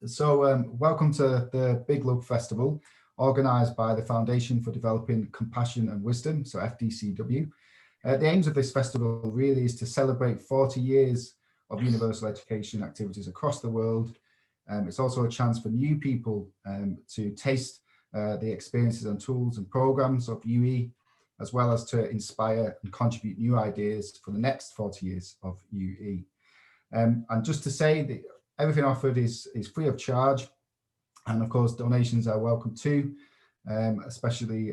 Welcome to the Big Love Festival, organised by the Foundation for Developing Compassion and Wisdom, so FDCW. The aims of this festival really is to celebrate 40 years of universal education activities across the world. It's also a chance for new people to taste the experiences and tools and programmes of UE, as well as to inspire and contribute new ideas for the next 40 years of UE. And just to say that everything offered is free of charge, and of course donations are welcome too, especially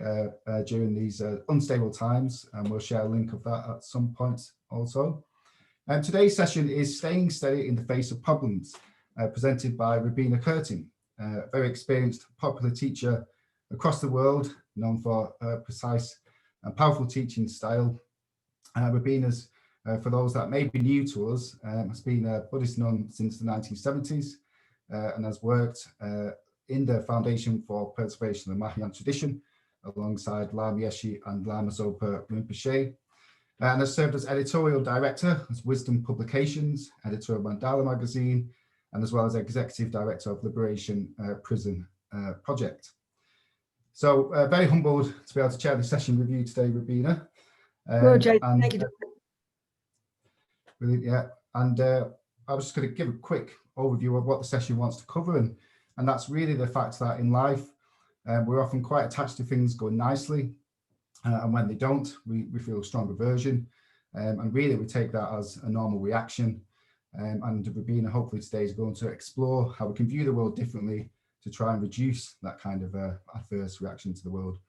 during these unstable times, and we'll share a link of that at some point also. Today's session is Staying Steady in the Face of Problems, presented by Robina Courtin, a very experienced popular teacher across the world, known for her precise and powerful teaching style. Robina's, for those that may be new to us, has been a Buddhist nun since the 1970s and has worked in the Foundation for Preservation of the Mahayana tradition alongside Lama Yeshe and Lama Zopa Rinpoche, and has served as editorial director as Wisdom Publications, editor of Mandala magazine, and as well as executive director of Liberation Prison Project. So very humbled to be able to chair the session with you today, Robina. Well, Jason, thank you. Yeah, and I was just going to give a quick overview of what the session wants to cover, and that's really the fact that in life we're often quite attached to things going nicely, and when they don't, we feel a strong aversion, and really we take that as a normal reaction. And Robina hopefully today is going to explore how we can view the world differently to try and reduce that kind of adverse reaction to the world.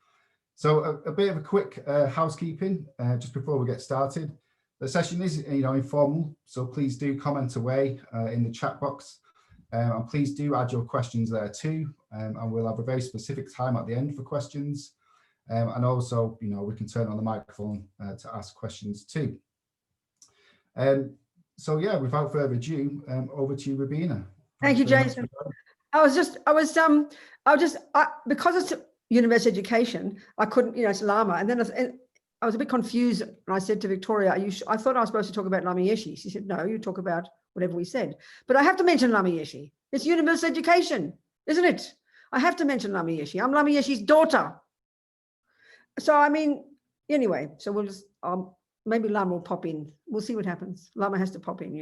So a bit of a quick housekeeping just before we get started. The session is, informal, so please do comment away in the chat box, and please do add your questions there too, and we'll have a very specific time at the end for questions, and also, we can turn on the microphone to ask questions too. So yeah, without further ado, over to you, Robina. Thank you, Jason. Because it's university education, I couldn't, it's Lama, and then I was a bit confused, and I said to Victoria, I thought I was supposed to talk about Lama Yeshe. She said, no, you talk about whatever we said. But I have to mention Lama Yeshe. It's universal education, isn't it? I have to mention Lama Yeshe. I'm Lama Yeshe's daughter. So, anyway, so we'll just, maybe Lama will pop in. We'll see what happens. Lama has to pop in,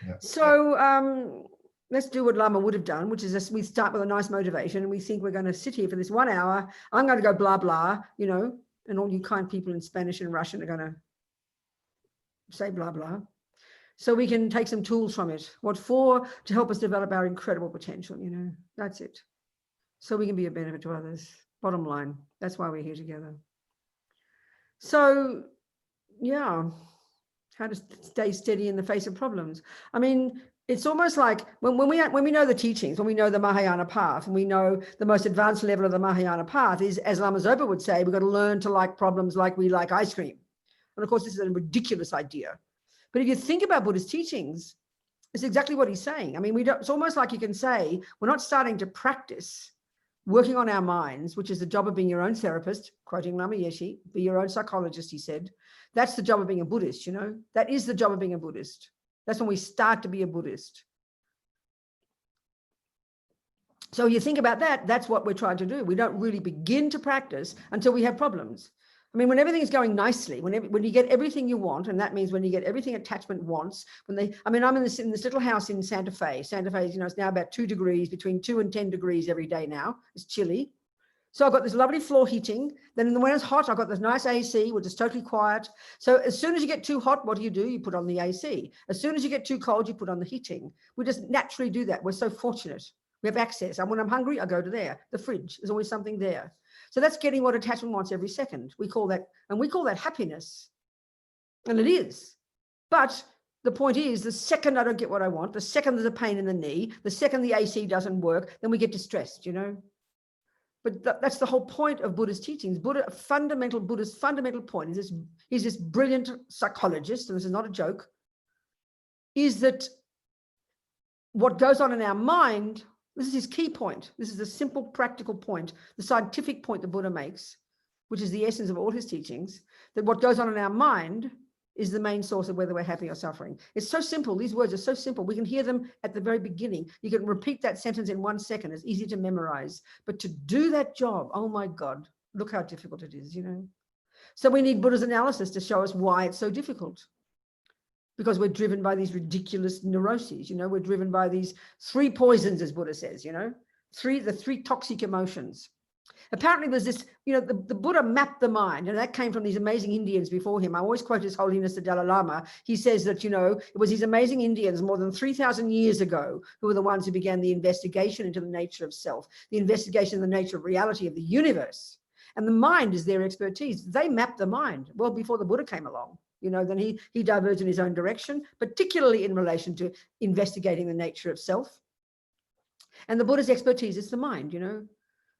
Yeah. So let's do what Lama would have done, which is just, we start with a nice motivation, and we think we're going to sit here for this 1 hour. I'm going to go blah, blah, and all you kind people in Spanish and Russian are going to say blah, blah. So we can take some tools from it. What for? To help us develop our incredible potential, that's it. So we can be a benefit to others. Bottom line, that's why we're here together. So, yeah, how to stay steady in the face of problems. It's almost like when we know the teachings, when we know the Mahayana path, and we know the most advanced level of the Mahayana path is, as Lama Zopa would say, we've got to learn to like problems like we like ice cream. And of course, this is a ridiculous idea. But if you think about Buddhist teachings, it's exactly what he's saying. It's almost like you can say, we're not starting to practice working on our minds, which is the job of being your own therapist, quoting Lama Yeshe, be your own psychologist, he said. That's the job of being a Buddhist, That is the job of being a Buddhist. That's when we start to be a Buddhist. So you think about that, that's what we're trying to do. We don't really begin to practice until we have problems. When everything is going nicely, when you get everything you want, and that means when you get everything attachment wants, I'm in this little house in Santa Fe. Santa Fe is, it's now about 2 degrees, between 2 and 10 degrees every day now. It's chilly. So I've got this lovely floor heating. Then when it's hot, I've got this nice AC, which is totally quiet. So as soon as you get too hot, what do? You put on the AC. As soon as you get too cold, you put on the heating. We just naturally do that. We're so fortunate. We have access. And when I'm hungry, I go to there. The fridge, there's always something there. So that's getting what attachment wants every second. We call that happiness. And it is. But the point is, the second I don't get what I want, the second there's a pain in the knee, the second the AC doesn't work, then we get distressed, But that's the whole point of Buddhist teachings. Buddhist fundamental point is this brilliant psychologist, and this is not a joke, is that what goes on in our mind, this is his key point. This is the simple, practical point, the scientific point the Buddha makes, which is the essence of all his teachings, that what goes on in our mind is the main source of whether we're happy or suffering. It's so simple. These words are so simple. We can hear them at the very beginning. You can repeat that sentence in 1 second. It's easy to memorize. But to do that job, oh my God, look how difficult it is, you know. So we need Buddha's analysis to show us why it's so difficult. Because we're driven by these ridiculous neuroses, you know, we're driven by these 3 poisons, as Buddha says, you know, the three toxic emotions. Apparently there's this, you know, the Buddha mapped the mind, and that came from these amazing Indians before him. I always quote His Holiness the Dalai Lama. He says that, you know, it was these amazing Indians more than 3,000 years ago who were the ones who began the investigation into the nature of self, the investigation of the nature of reality of the universe. And the mind is their expertise. They mapped the mind well before the Buddha came along. You know, then he diverged in his own direction, particularly in relation to investigating the nature of self. And the Buddha's expertise is the mind, you know.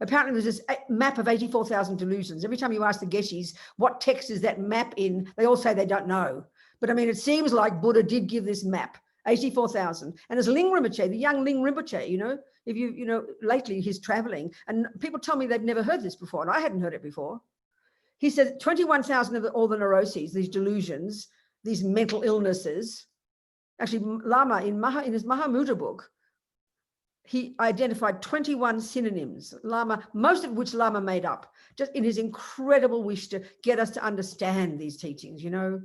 Apparently there's this map of 84,000 delusions. Every time you ask the Geshis, what text is that map in? They all say they don't know. But I mean, it seems like Buddha did give this map, 84,000. And as Ling Rinpoche, the young Ling Rinpoche, you know, if you know, lately he's traveling, and people tell me they've never heard this before, and I hadn't heard it before. He said 21,000 of all the neuroses, these delusions, these mental illnesses. Actually, Lama, in his Mahamudra book, he identified 21 synonyms, Lama, most of which Lama made up, just in his incredible wish to get us to understand these teachings, you know.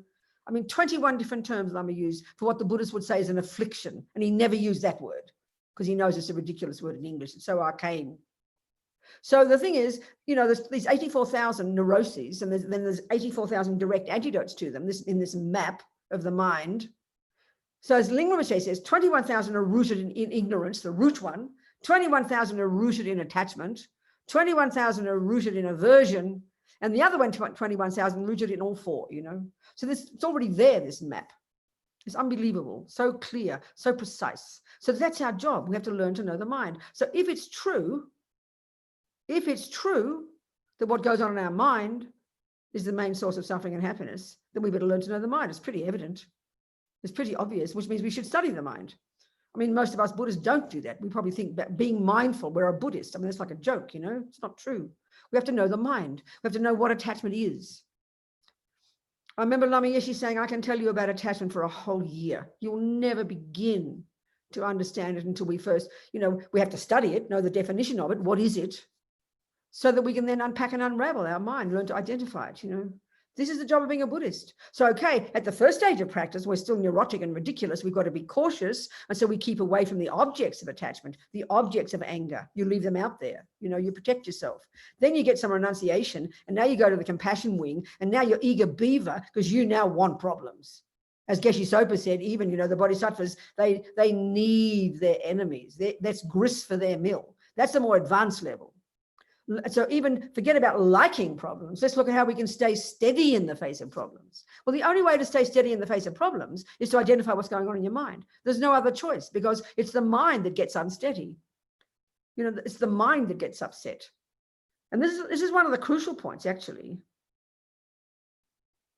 I mean, 21 different terms Lama used for what the Buddhists would say is an affliction, and he never used that word because he knows it's a ridiculous word in English. It's so arcane. So the thing is, you know, there's these 84,000 neuroses, and then there's 84,000 direct antidotes to them in this map of the mind. So as Ling Rinpoche says, 21,000 are rooted in ignorance, the root one. 21,000 are rooted in attachment. 21,000 are rooted in aversion. And the other one, 21,000, rooted in all 4, you know. So it's already there, this map. It's unbelievable, so clear, so precise. So that's our job. We have to learn to know the mind. So if it's true that what goes on in our mind is the main source of suffering and happiness, then we better learn to know the mind. It's pretty evident. It's pretty obvious, which means we should study the mind. I mean, most of us Buddhists don't do that. We probably think that being mindful, we're a Buddhist. I mean, it's like a joke, you know, it's not true. We have to know the mind. We have to know what attachment is. I remember Lama Yeshe saying, I can tell you about attachment for a whole year. You'll never begin to understand it until we first, you know, we have to study it, know the definition of it. What is it? So that we can then unpack and unravel our mind, learn to identify it, you know. This is the job of being a Buddhist. So, okay, at the first stage of practice, we're still neurotic and ridiculous. We've got to be cautious. And so we keep away from the objects of attachment, the objects of anger. You leave them out there. You know, you protect yourself. Then you get some renunciation. And now you go to the compassion wing. And now you're eager beaver because you now want problems. As Geshe Sopa said, even, you know, the bodhisattvas, they need their enemies. That's grist for their mill. That's a more advanced level. So even forget about liking problems. Let's look at how we can stay steady in the face of problems. Well, the only way to stay steady in the face of problems is to identify what's going on in your mind. There's no other choice because it's the mind that gets unsteady. You know, it's the mind that gets upset. And this is one of the crucial points, actually.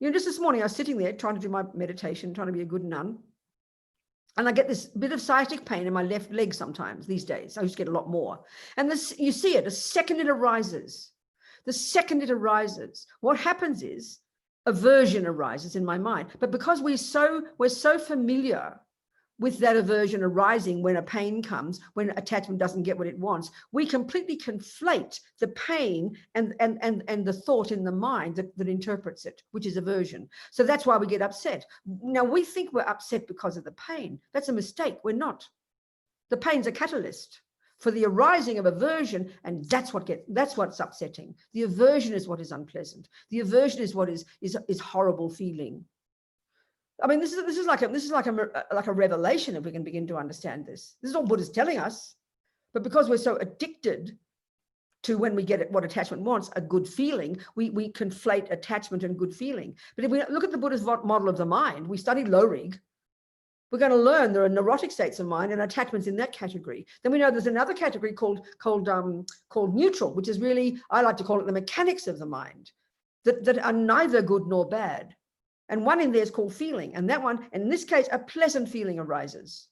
You know, just this morning, I was sitting there trying to do my meditation, trying to be a good nun. And I get this bit of sciatic pain in my left leg sometimes these days. I used to get a lot more. And this, you see it, the second it arises, what happens is aversion arises in my mind. But because we're so familiar with that aversion arising when a pain comes, when attachment doesn't get what it wants, we completely conflate the pain and the thought in the mind that interprets it, which is aversion. So that's why we get upset. Now, we think we're upset because of the pain. That's a mistake. We're not. The pain's a catalyst for the arising of aversion, and that's what's upsetting. The aversion is what is unpleasant. The aversion is what is horrible feeling. I mean, this is like a revelation if we can begin to understand this. This is all Buddha's telling us, but because we're so addicted to when we get what attachment wants, a good feeling, we conflate attachment and good feeling. But if we look at the Buddha's model of the mind, we study Lorig, we're going to learn there are neurotic states of mind and attachments in that category. Then we know there's another category called neutral, which is really, I like to call it the mechanics of the mind, that are neither good nor bad. And one in there is called feeling. And that one, in this case, a pleasant feeling arises.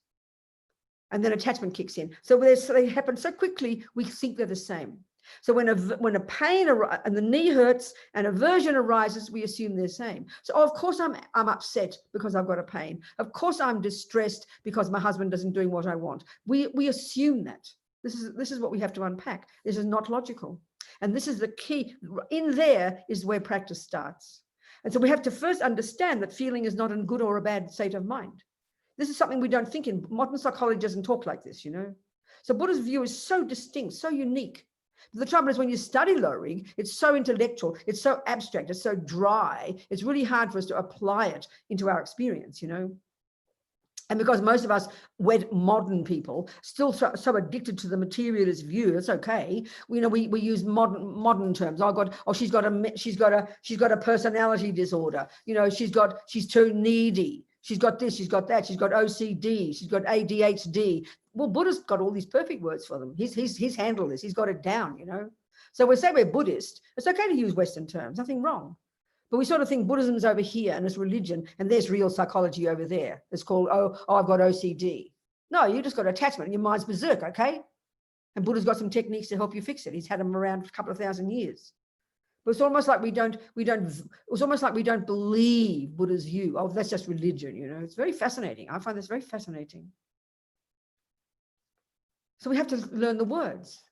And then attachment kicks in. So they happen so quickly, we think they're the same. So when a pain and the knee hurts and aversion arises, we assume they're same. So of course I'm upset because I've got a pain. Of course I'm distressed because my husband isn't doing what I want. We assume that. This is what we have to unpack. This is not logical. And this is the key. In there is where practice starts. And so we have to first understand that feeling is not a good or a bad state of mind. This is something we don't think in. Modern psychology doesn't talk like this, you know. So Buddha's view is so distinct, so unique. The trouble is when you study lowering, it's so intellectual, it's so abstract, it's so dry, it's really hard for us to apply it into our experience, you know. And because most of us modern people still so addicted to the materialist view, it's okay. We use modern terms. She's got a personality disorder. You know, she's too needy. She's got this, she's got that, she's got OCD, she's got ADHD. Well, Buddha's got all these perfect words for them. He's handled this, he's got it down, you know. So we say we're Buddhist, it's okay to use Western terms, nothing wrong. But we sort of think Buddhism's over here and it's religion, and there's real psychology over there. It's called, oh, I've got OCD. No, you just got attachment and your mind's berserk, okay? And Buddha's got some techniques to help you fix it. He's had them around for a couple of thousand years. But it's almost like we don't believe Buddha's view. Oh, that's just religion, you know. It's very fascinating. I find this very fascinating. So we have to learn the words.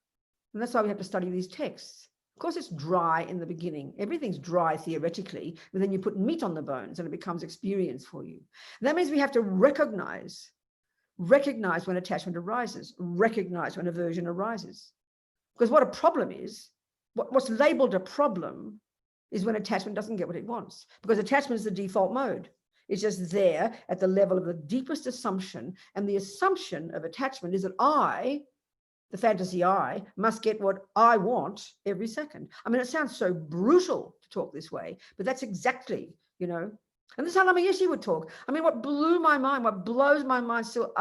And that's why we have to study these texts. Of course, it's dry in the beginning. Everything's dry theoretically, but then you put meat on the bones and it becomes experience for you. And that means we have to recognize when attachment arises, recognize when aversion arises. Because what a problem is, what's labeled a problem is when attachment doesn't get what it wants, because attachment is the default mode. It's just there at the level of the deepest assumption. And the assumption of attachment is that the fantasy I, must get what I want every second. I mean, it sounds so brutal to talk this way, but that's exactly, you know, and this is how Lama Yeshe would talk. I mean, what blew my mind, what blows my mind still,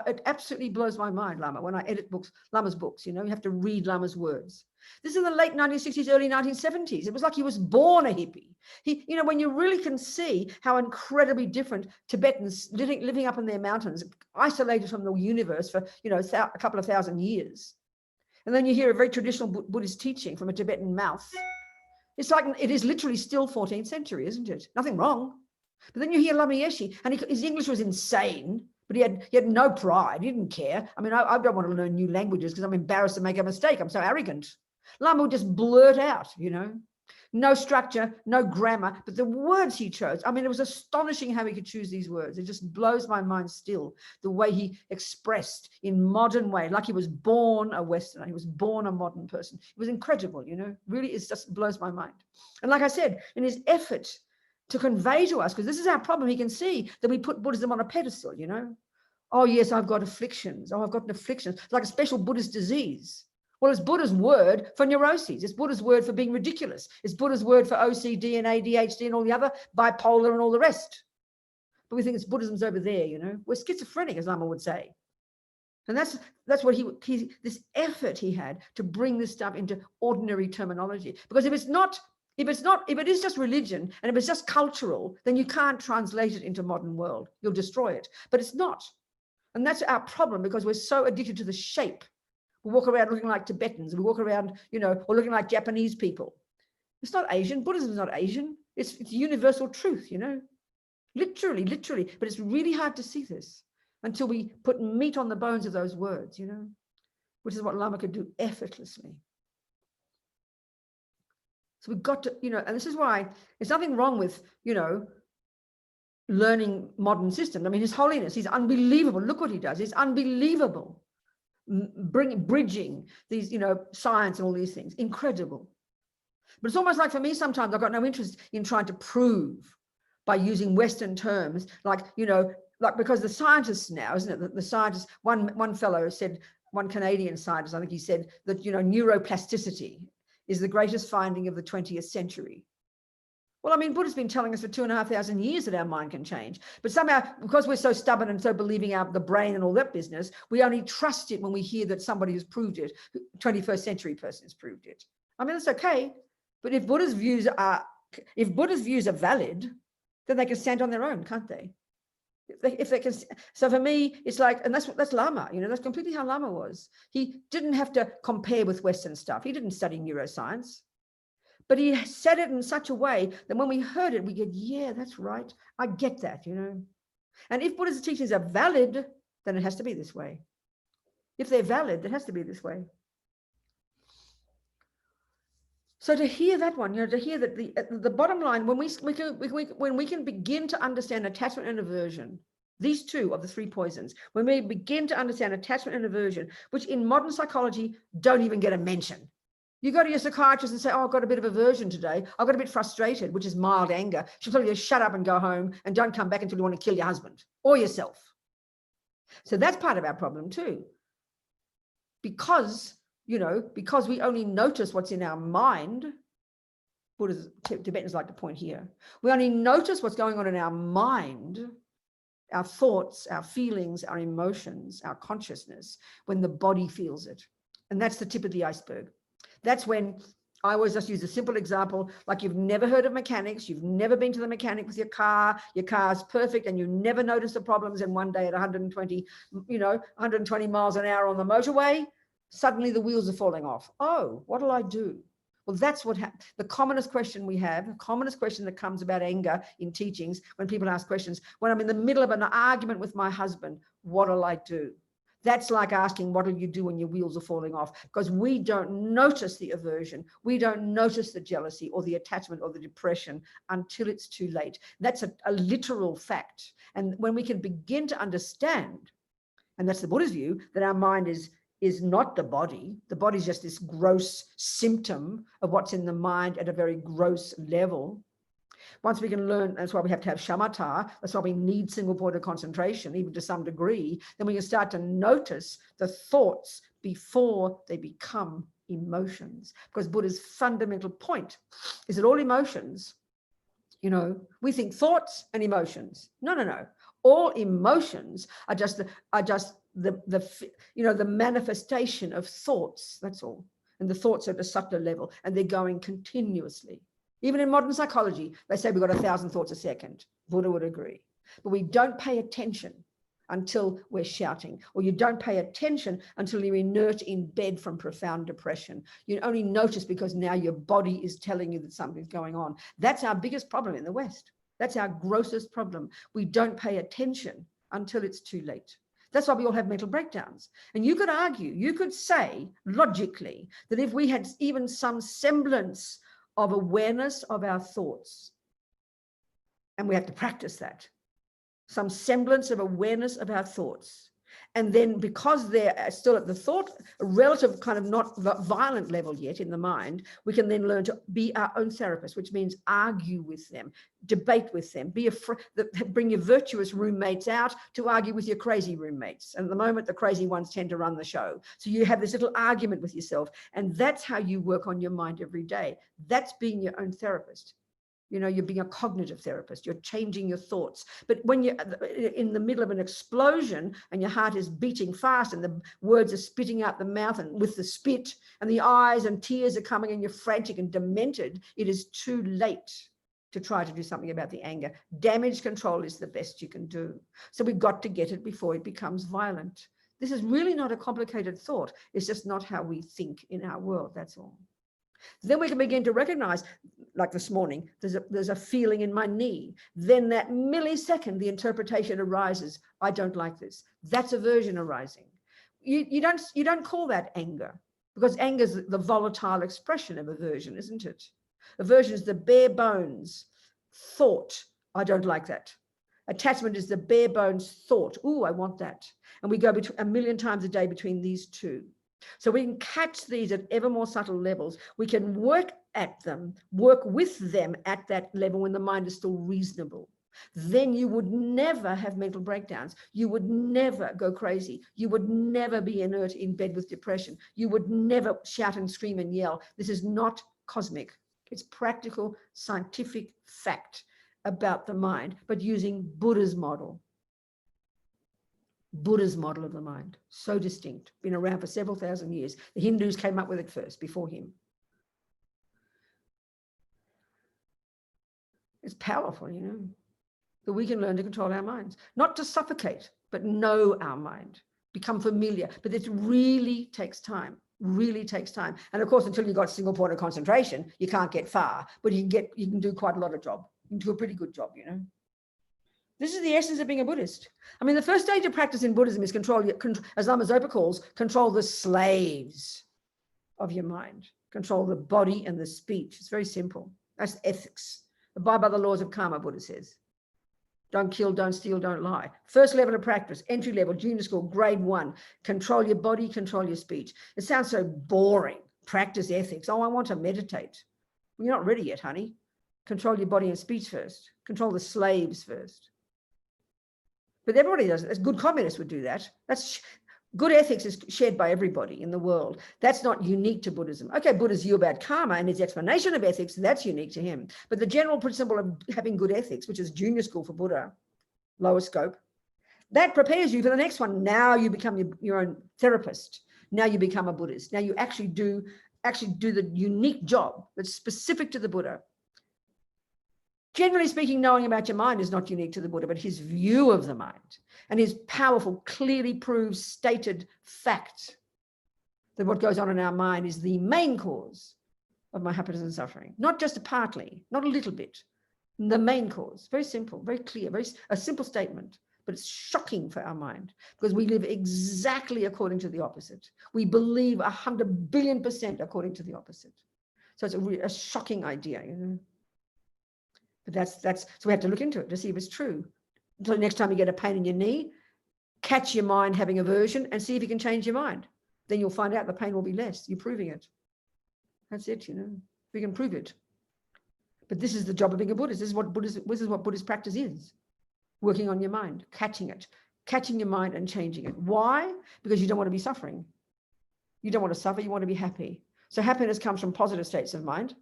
it absolutely blows my mind, Lama, when I edit Lama's books, you know, you have to read Lama's words. This is in the late 1960s, early 1970s. It was like he was born a hippie. You know, when you really can see how incredibly different Tibetans living up in their mountains, isolated from the universe for, you know, a couple of thousand years. And then you hear a very traditional Buddhist teaching from a Tibetan mouth. It's like, it is literally still 14th century, isn't it? Nothing wrong. But then you hear Lama Yeshe, and his English was insane, but he had no pride. He didn't care. I mean, I don't want to learn new languages because I'm embarrassed to make a mistake. I'm so arrogant. Lama would just blurt out, you know, no structure, no grammar, but the words he chose. I mean, it was astonishing how he could choose these words. It just blows my mind still, the way he expressed in modern way, like he was born a Westerner. He was born a modern person. It was incredible, you know, really, it just blows my mind. And like I said, in his effort to convey to us, because this is our problem, he can see that we put Buddhism on a pedestal, you know. Oh, yes, I've got afflictions. Oh, I've got an affliction. It's like a special Buddhist disease. Well, it's Buddha's word for neuroses. It's Buddha's word for being ridiculous. It's Buddha's word for OCD and ADHD and all the other, bipolar and all the rest. But we think it's Buddhism's over there, you know. We're schizophrenic, as Lama would say. And that's what this effort he had to bring this stuff into ordinary terminology. Because if it is just religion and if it's just cultural, then you can't translate it into modern world. You'll destroy it. But it's not. And that's our problem, because we're so addicted to the shape. We walk around looking like Tibetans. We walk around, you know, or looking like Japanese people. It's not Asian. Buddhism is not Asian. It's universal truth, you know, literally. But it's really hard to see this until we put meat on the bones of those words, you know, which is what Lama could do effortlessly. So we've got to, you know, and this is why there's nothing wrong with, you know, learning modern systems. I mean, His Holiness, he's unbelievable. Look what he does. It's unbelievable. Bridging these, you know, science and all these things. Incredible. But it's almost like, for me, sometimes I've got no interest in trying to prove by using Western terms, like, you know, like, because the scientists now, isn't it? The scientists, one fellow said, one Canadian scientist, I think he said that, you know, neuroplasticity is the greatest finding of the 20th century. Well, I mean, Buddha's been telling us for 2,500 years that our mind can change. But somehow, because we're so stubborn and so believing the brain and all that business, we only trust it when we hear that somebody has proved it, 21st century person has proved it. I mean, that's okay. But if Buddha's views are valid, then they can stand on their own, can't they? If they can, so for me, it's like, and that's Lama, that's completely how Lama was. He didn't have to compare with Western stuff. He didn't study neuroscience, but he said it in such a way that when we heard it, we get, yeah, that's right. I get that, And if Buddha's teachings are valid, then it has to be this way. If they're valid, it has to be this way. So to hear that one, to hear that the bottom line, when we can begin to understand attachment and aversion, these two of the three poisons, when we begin to understand attachment and aversion, which in modern psychology don't even get a mention. You go to your psychiatrist and say, oh, I've got a bit of aversion today. I've got a bit frustrated, which is mild anger. She'll tell you to shut up and go home and don't come back until you want to kill your husband or yourself. So that's part of our problem too. Because we only notice what's in our mind, Tibetans like to point here, we only notice what's going on in our mind, our thoughts, our feelings, our emotions, our consciousness, when the body feels it. And that's the tip of the iceberg. That's when I always just use a simple example, like you've never heard of mechanics, you've never been to the mechanic with your car's perfect, and you never notice the problems, and one day at 120 miles an hour on the motorway, suddenly the wheels are falling off. Oh, what'll I do? Well, that's what happens. The commonest question we have, the commonest question that comes about anger in teachings, when people ask questions, when I'm in the middle of an argument with my husband, what'll I do? That's like asking, what'll you do when your wheels are falling off? Because we don't notice the aversion. We don't notice the jealousy or the attachment or the depression until it's too late. That's a literal fact. And when we can begin to understand, and that's the Buddha's view, that our mind is not the body. The body is just this gross symptom of what's in the mind at a very gross level. Once we can learn, that's why we have to have shamatha, that's why we need single point of concentration, even to some degree, then we can start to notice the thoughts before they become emotions. Because Buddha's fundamental point is that all emotions, we think thoughts and emotions. No. All emotions are just the manifestation of thoughts, that's all. And the thoughts are at a subtler level, and they're going continuously. Even in modern psychology, they say we've got 1,000 thoughts a second. Buddha would agree. But we don't pay attention until we're shouting, or you don't pay attention until you're inert in bed from profound depression. You only notice because now your body is telling you that something's going on. That's our biggest problem in the West. That's our grossest problem. We don't pay attention until it's too late. That's why we all have mental breakdowns. And you could argue, you could say logically that if we had even some semblance of awareness of our thoughts, and we have to practice that, some semblance of awareness of our thoughts, and then because they're still at the thought, a relative kind of not violent level yet in the mind, we can then learn to be our own therapist, which means argue with them, debate with them, bring your virtuous roommates out to argue with your crazy roommates. And at the moment, the crazy ones tend to run the show. So you have this little argument with yourself, and that's how you work on your mind every day. That's being your own therapist. You're being a cognitive therapist, you're changing your thoughts. But when you're in the middle of an explosion and your heart is beating fast and the words are spitting out the mouth and with the spit and the eyes and tears are coming and you're frantic and demented, it is too late to try to do something about the anger. Damage control is the best you can do. So we've got to get it before it becomes violent. This is really not a complicated thought. It's just not how we think in our world, that's all. Then we can begin to recognize, like this morning, there's a feeling in my knee. Then that millisecond, the interpretation arises. I don't like this. That's aversion arising. You don't call that anger, because anger is the volatile expression of aversion, isn't it? Aversion is the bare bones thought. I don't like that. Attachment is the bare bones thought. Ooh, I want that. And we go a million times a day between these two. So we can catch these at ever more subtle levels. We can work at them, work with them at that level when the mind is still reasonable. Then you would never have mental breakdowns. You would never go crazy. You would never be inert in bed with depression. You would never shout and scream and yell. This is not cosmic. It's practical, scientific fact about the mind, but using Buddha's model. Buddha's model of the mind, so distinct, been around for several thousand years. The Hindus came up with it first, before him. It's powerful, that we can learn to control our minds, not to suffocate, but know our mind, become familiar. But it really takes time, really takes time. And of course, until you've got single point of concentration, you can't get far, but you can do quite a lot of job. You can do a pretty good job, you know. This is the essence of being a Buddhist. I mean, the first stage of practice in Buddhism is as Lama Zopa calls, control the slaves of your mind, control the body and the speech. It's very simple. That's ethics. Abide by the laws of karma, Buddha says. Don't kill, don't steal, don't lie. First level of practice, entry level, junior school, grade 1. Control your body, control your speech. It sounds so boring. Practice ethics. Oh, I want to meditate. Well, you're not ready yet, honey. Control your body and speech first. Control the slaves first. But everybody does it. Good communists would do that. Good ethics is shared by everybody in the world. That's not unique to Buddhism. Okay, Buddha's view about karma and his explanation of ethics, that's unique to him. But the general principle of having good ethics, which is junior school for Buddha, lower scope, that prepares you for the next one. Now you become your own therapist. Now you become a Buddhist. Now you actually do the unique job that's specific to the Buddha. Generally speaking, knowing about your mind is not unique to the Buddha, but his view of the mind and his powerful, clearly proved, stated fact that what goes on in our mind is the main cause of my happiness and suffering. Not just partly, not a little bit, the main cause. Very simple, very clear, a simple statement, but it's shocking for our mind because we live exactly according to the opposite. We believe 100 billion% according to the opposite. So it's a shocking idea, you know. But so we have to look into it to see if it's true. Until next time you get a pain in your knee, catch your mind having aversion and see if you can change your mind. Then you'll find out the pain will be less. You're proving it. That's it, you know. We can prove it. But this is the job of being a Buddhist. This is what Buddhist practice is. Working on your mind, catching your mind and changing it. Why? Because you don't want to be suffering. You don't want to suffer, you want to be happy. So happiness comes from positive states of mind.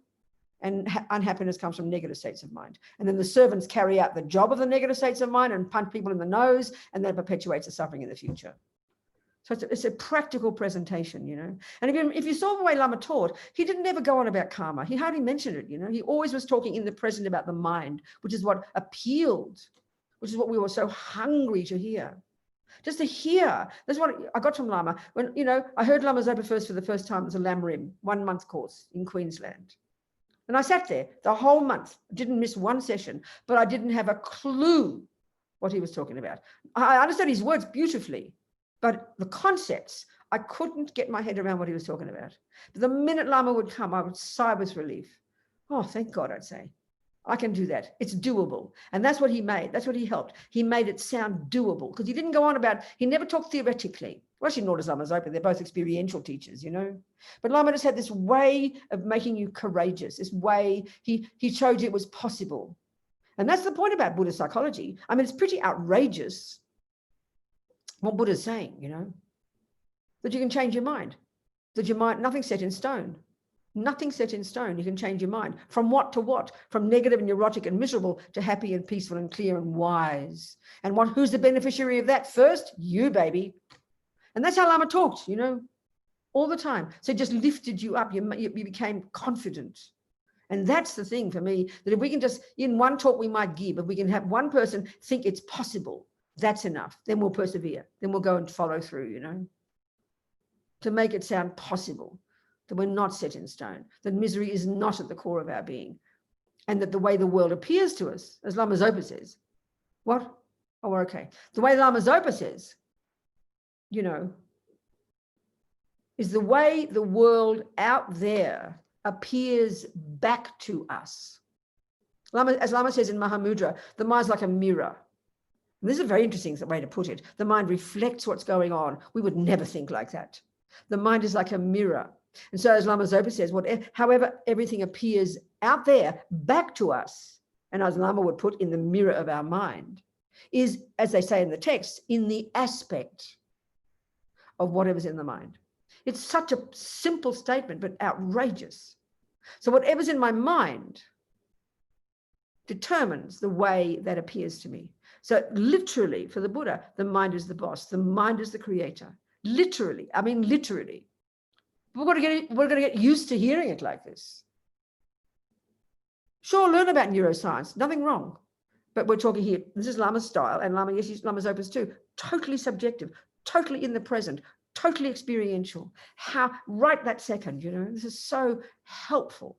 And unhappiness comes from negative states of mind. And then the servants carry out the job of the negative states of mind and punch people in the nose, and that perpetuates the suffering in the future. So it's a practical presentation, you know. And if you saw the way Lama taught, he didn't ever go on about karma. He hardly mentioned it, you know. He always was talking in the present about the mind, which is what appealed, which is what we were so hungry to hear. Just to hear. That's what I got from Lama. When, you know, I heard Lama Zopa for the first time as a Lamrim, 1 month course in Queensland. And I sat there the whole month, didn't miss one session, but I didn't have a clue what he was talking about. I understood his words beautifully, but the concepts, I couldn't get my head around what he was talking about. But the minute Lama would come, I would sigh with relief. Oh, thank God, I'd say. I can do that. It's doable. And that's what he made. That's what he helped. He made it sound doable because he didn't go on about, he never talked theoretically. Well, actually, nor does Lama Zopa. They're both experiential teachers, you know. But Lama just had this way of making you courageous, this way he showed you it was possible. And that's the point about Buddhist psychology. I mean, it's pretty outrageous what Buddha's saying, you know, that you can change your mind, that your mind, nothing's set in stone. Nothing set in stone. You can change your mind. From what to what? From negative and neurotic and miserable to happy and peaceful and clear and wise. And who's the beneficiary of that? First, you, baby. And that's how Lama talked, you know, all the time. So it just lifted you up. You became confident. And that's the thing for me, that if we can just, in one talk we might give, if we can have one person think it's possible, that's enough. Then we'll persevere. Then we'll go and follow through, you know, to make it sound possible. That we're not set in stone, that misery is not at the core of our being, and that the way the world appears to us, as Lama Zopa says, what? Oh, okay. The way Lama Zopa says, you know, is the way the world out there appears back to us. As Lama says in Mahamudra, the mind's like a mirror. And this is a very interesting way to put it. The mind reflects what's going on. We would never think like that. The mind is like a mirror. And so as Lama Zopa says, however everything appears out there back to us, and as Lama would put, in the mirror of our mind, is, as they say in the text, in the aspect of whatever's in the mind. It's such a simple statement, but outrageous. So whatever's in my mind determines the way that appears to me. So literally, for the Buddha, the mind is the boss. The mind is the creator. Literally, I mean literally. We're going to get used to hearing it like this. Sure, learn about neuroscience, nothing wrong. But we're talking here, this is Lama's style, and Lama Yeshe's, Lama's opus too, totally subjective, totally in the present, totally experiential. How, right that second, you know, this is so helpful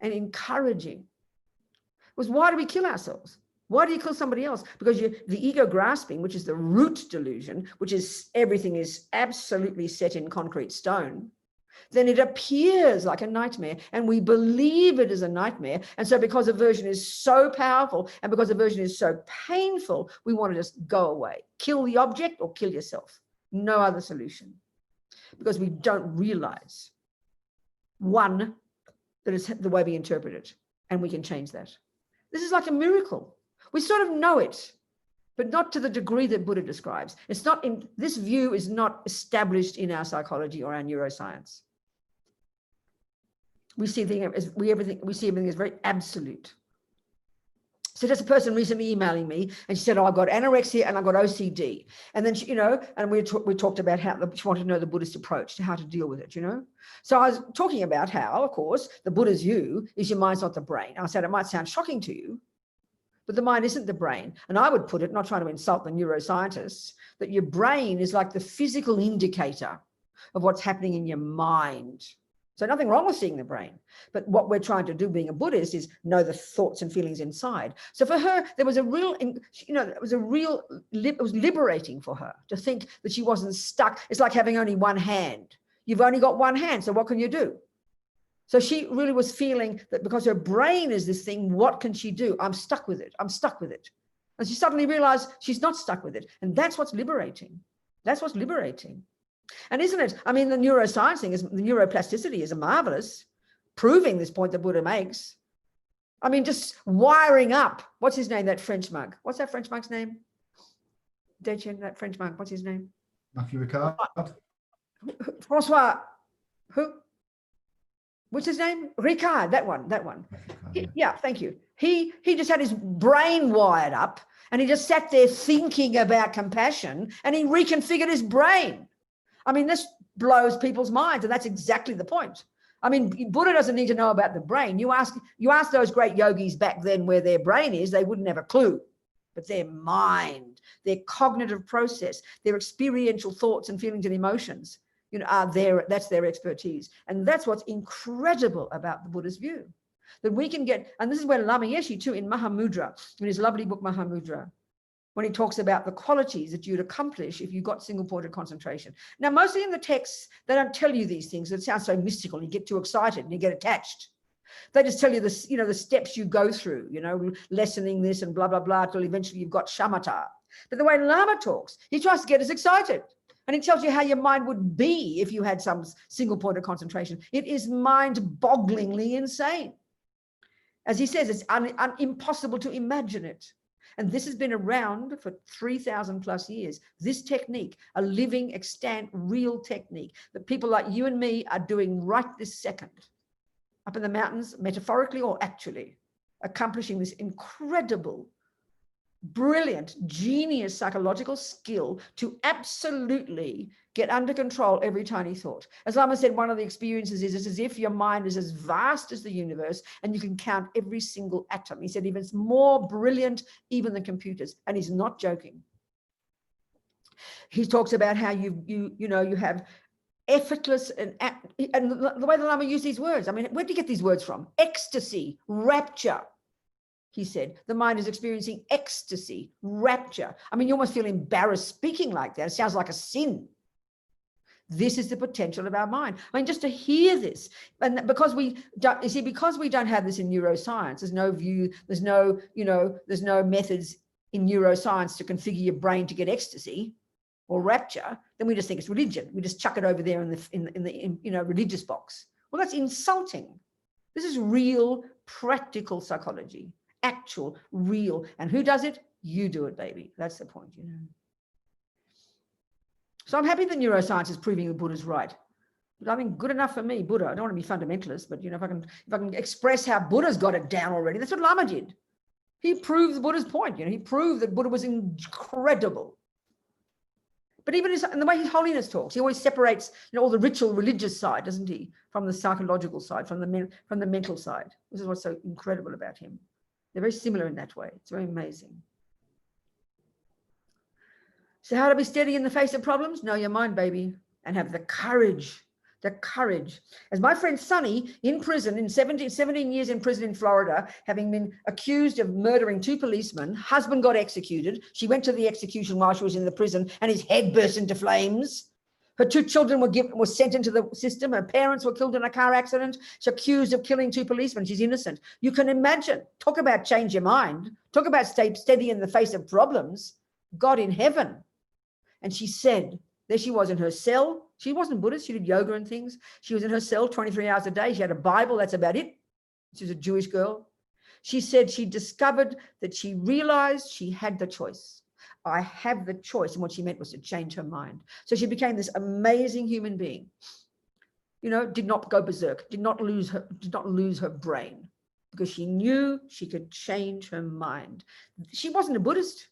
and encouraging. Was why do we kill ourselves? Why do you kill somebody else? Because the ego grasping, which is the root delusion, which is everything is absolutely set in concrete stone, then it appears like a nightmare, and we believe it is a nightmare. And so because aversion is so powerful and because aversion is so painful, we want to just go away, kill the object or kill yourself. No other solution, because we don't realize, one, that it's the way we interpret it, and we can change that. This is like a miracle. We sort of know it, but not to the degree that Buddha describes. It's not in, this view is not established in our psychology or our neuroscience. We see everything as very absolute. So there's a person recently emailing me, and she said, "Oh, I've got anorexia and I've got OCD." And then she, you know, and we talked about how she wanted to know the Buddhist approach to how to deal with it, you know. So I was talking about how, of course, the Buddha's view is your mind's not the brain. I said it might sound shocking to you, but the mind isn't the brain. And I would put it, not trying to insult the neuroscientists, that your brain is like the physical indicator of what's happening in your mind. So nothing wrong with seeing the brain, but what we're trying to do being a Buddhist is know the thoughts and feelings inside. So for her, there was a real, you know, it was liberating for her to think that she wasn't stuck. It's like having only one hand. You've only got one hand, so what can you do? So she really was feeling that because her brain is this thing, what can she do? I'm stuck with it. I'm stuck with it. And she suddenly realized she's not stuck with it. And that's what's liberating. That's what's liberating. And isn't it? I mean, the neuroscience thing is, the neuroplasticity is a marvelous, proving this point that Buddha makes. I mean, just wiring up. What's his name? That French monk. What's that French monk's name? Dechen, that French monk. What's his name? Matthew Ricard. Francois. Who? What's his name? Ricard. That one. Yeah, thank you. He just had his brain wired up, and he just sat there thinking about compassion, and he reconfigured his brain. I mean, this blows people's minds, and that's exactly the point. I mean, Buddha doesn't need to know about the brain. You ask those great yogis back then where their brain is, they wouldn't have a clue. But their mind, their cognitive process, their experiential thoughts and feelings and emotions, you know, are there. That's their expertise. And that's what's incredible about the Buddhist view. That we can get, and this is where Lama Yeshe too, in Mahamudra, in his lovely book Mahamudra, when he talks about the qualities that you'd accomplish if you got single-pointed concentration. Now, mostly in the texts, they don't tell you these things. It sounds so mystical. You get too excited and you get attached. They just tell you this, you know, the steps you go through, you know, lessening this and blah, blah, blah, till eventually you've got shamatha. But the way Lama talks, he tries to get us excited. And he tells you how your mind would be if you had some single-pointed concentration. It is mind-bogglingly insane. As he says, it's impossible to imagine it. And this has been around for 3,000 plus years. This technique, a living, extant, real technique that people like you and me are doing right this second, up in the mountains, metaphorically or actually, accomplishing this incredible, brilliant, genius psychological skill to absolutely get under control every tiny thought. As Lama said, one of the experiences is it's as if your mind is as vast as the universe and you can count every single atom. He said even it's more brilliant even than computers, and he's not joking. He talks about how you have effortless and the way the Lama used these words. I mean, where did he get these words from? Ecstasy, rapture. He said, the mind is experiencing ecstasy, rapture. I mean, you almost feel embarrassed speaking like that. It sounds like a sin. This is the potential of our mind. I mean, just to hear this, and because we don't, you see, because we don't have this in neuroscience, there's no view, there's no, there's no methods in neuroscience to configure your brain to get ecstasy or rapture, then we just think it's religion. We just chuck it over there in the religious box. Well, that's insulting. This is real, practical psychology. Actual, real. And who does it? You do it, baby. That's the point, So I'm happy that neuroscience is proving the Buddha's right. But I mean, good enough for me, Buddha. I don't want to be fundamentalist, but if I can express how Buddha's got it down already, that's what Lama did. He proved the Buddha's point. He proved that Buddha was incredible. But even in the way His Holiness talks, he always separates all the ritual religious side, doesn't he, from the psychological side, from the mental side. This is what's so incredible about him. They're very similar in that way. It's very amazing. So how to be steady in the face of problems? Know your mind, baby, and have the courage. The courage. As my friend Sonny in prison, in 17 years in prison in Florida, having been accused of murdering 2 policemen, husband got executed. She went to the execution while she was in the prison and his head burst into flames. Her 2 children were sent into the system. Her parents were killed in a car accident. She's accused of killing 2 policemen. She's innocent. You can imagine. Talk about change your mind. Talk about stay steady in the face of problems. God in heaven. And she said, there she was in her cell. She wasn't Buddhist. She did yoga and things. She was in her cell 23 hours a day. She had a Bible. That's about it. She was a Jewish girl. She said she discovered that she realized she had the choice. I have the choice. And what she meant was to change her mind. So she became this amazing human being. You know, did not go berserk, did not lose her brain, because she knew she could change her mind. She wasn't a Buddhist.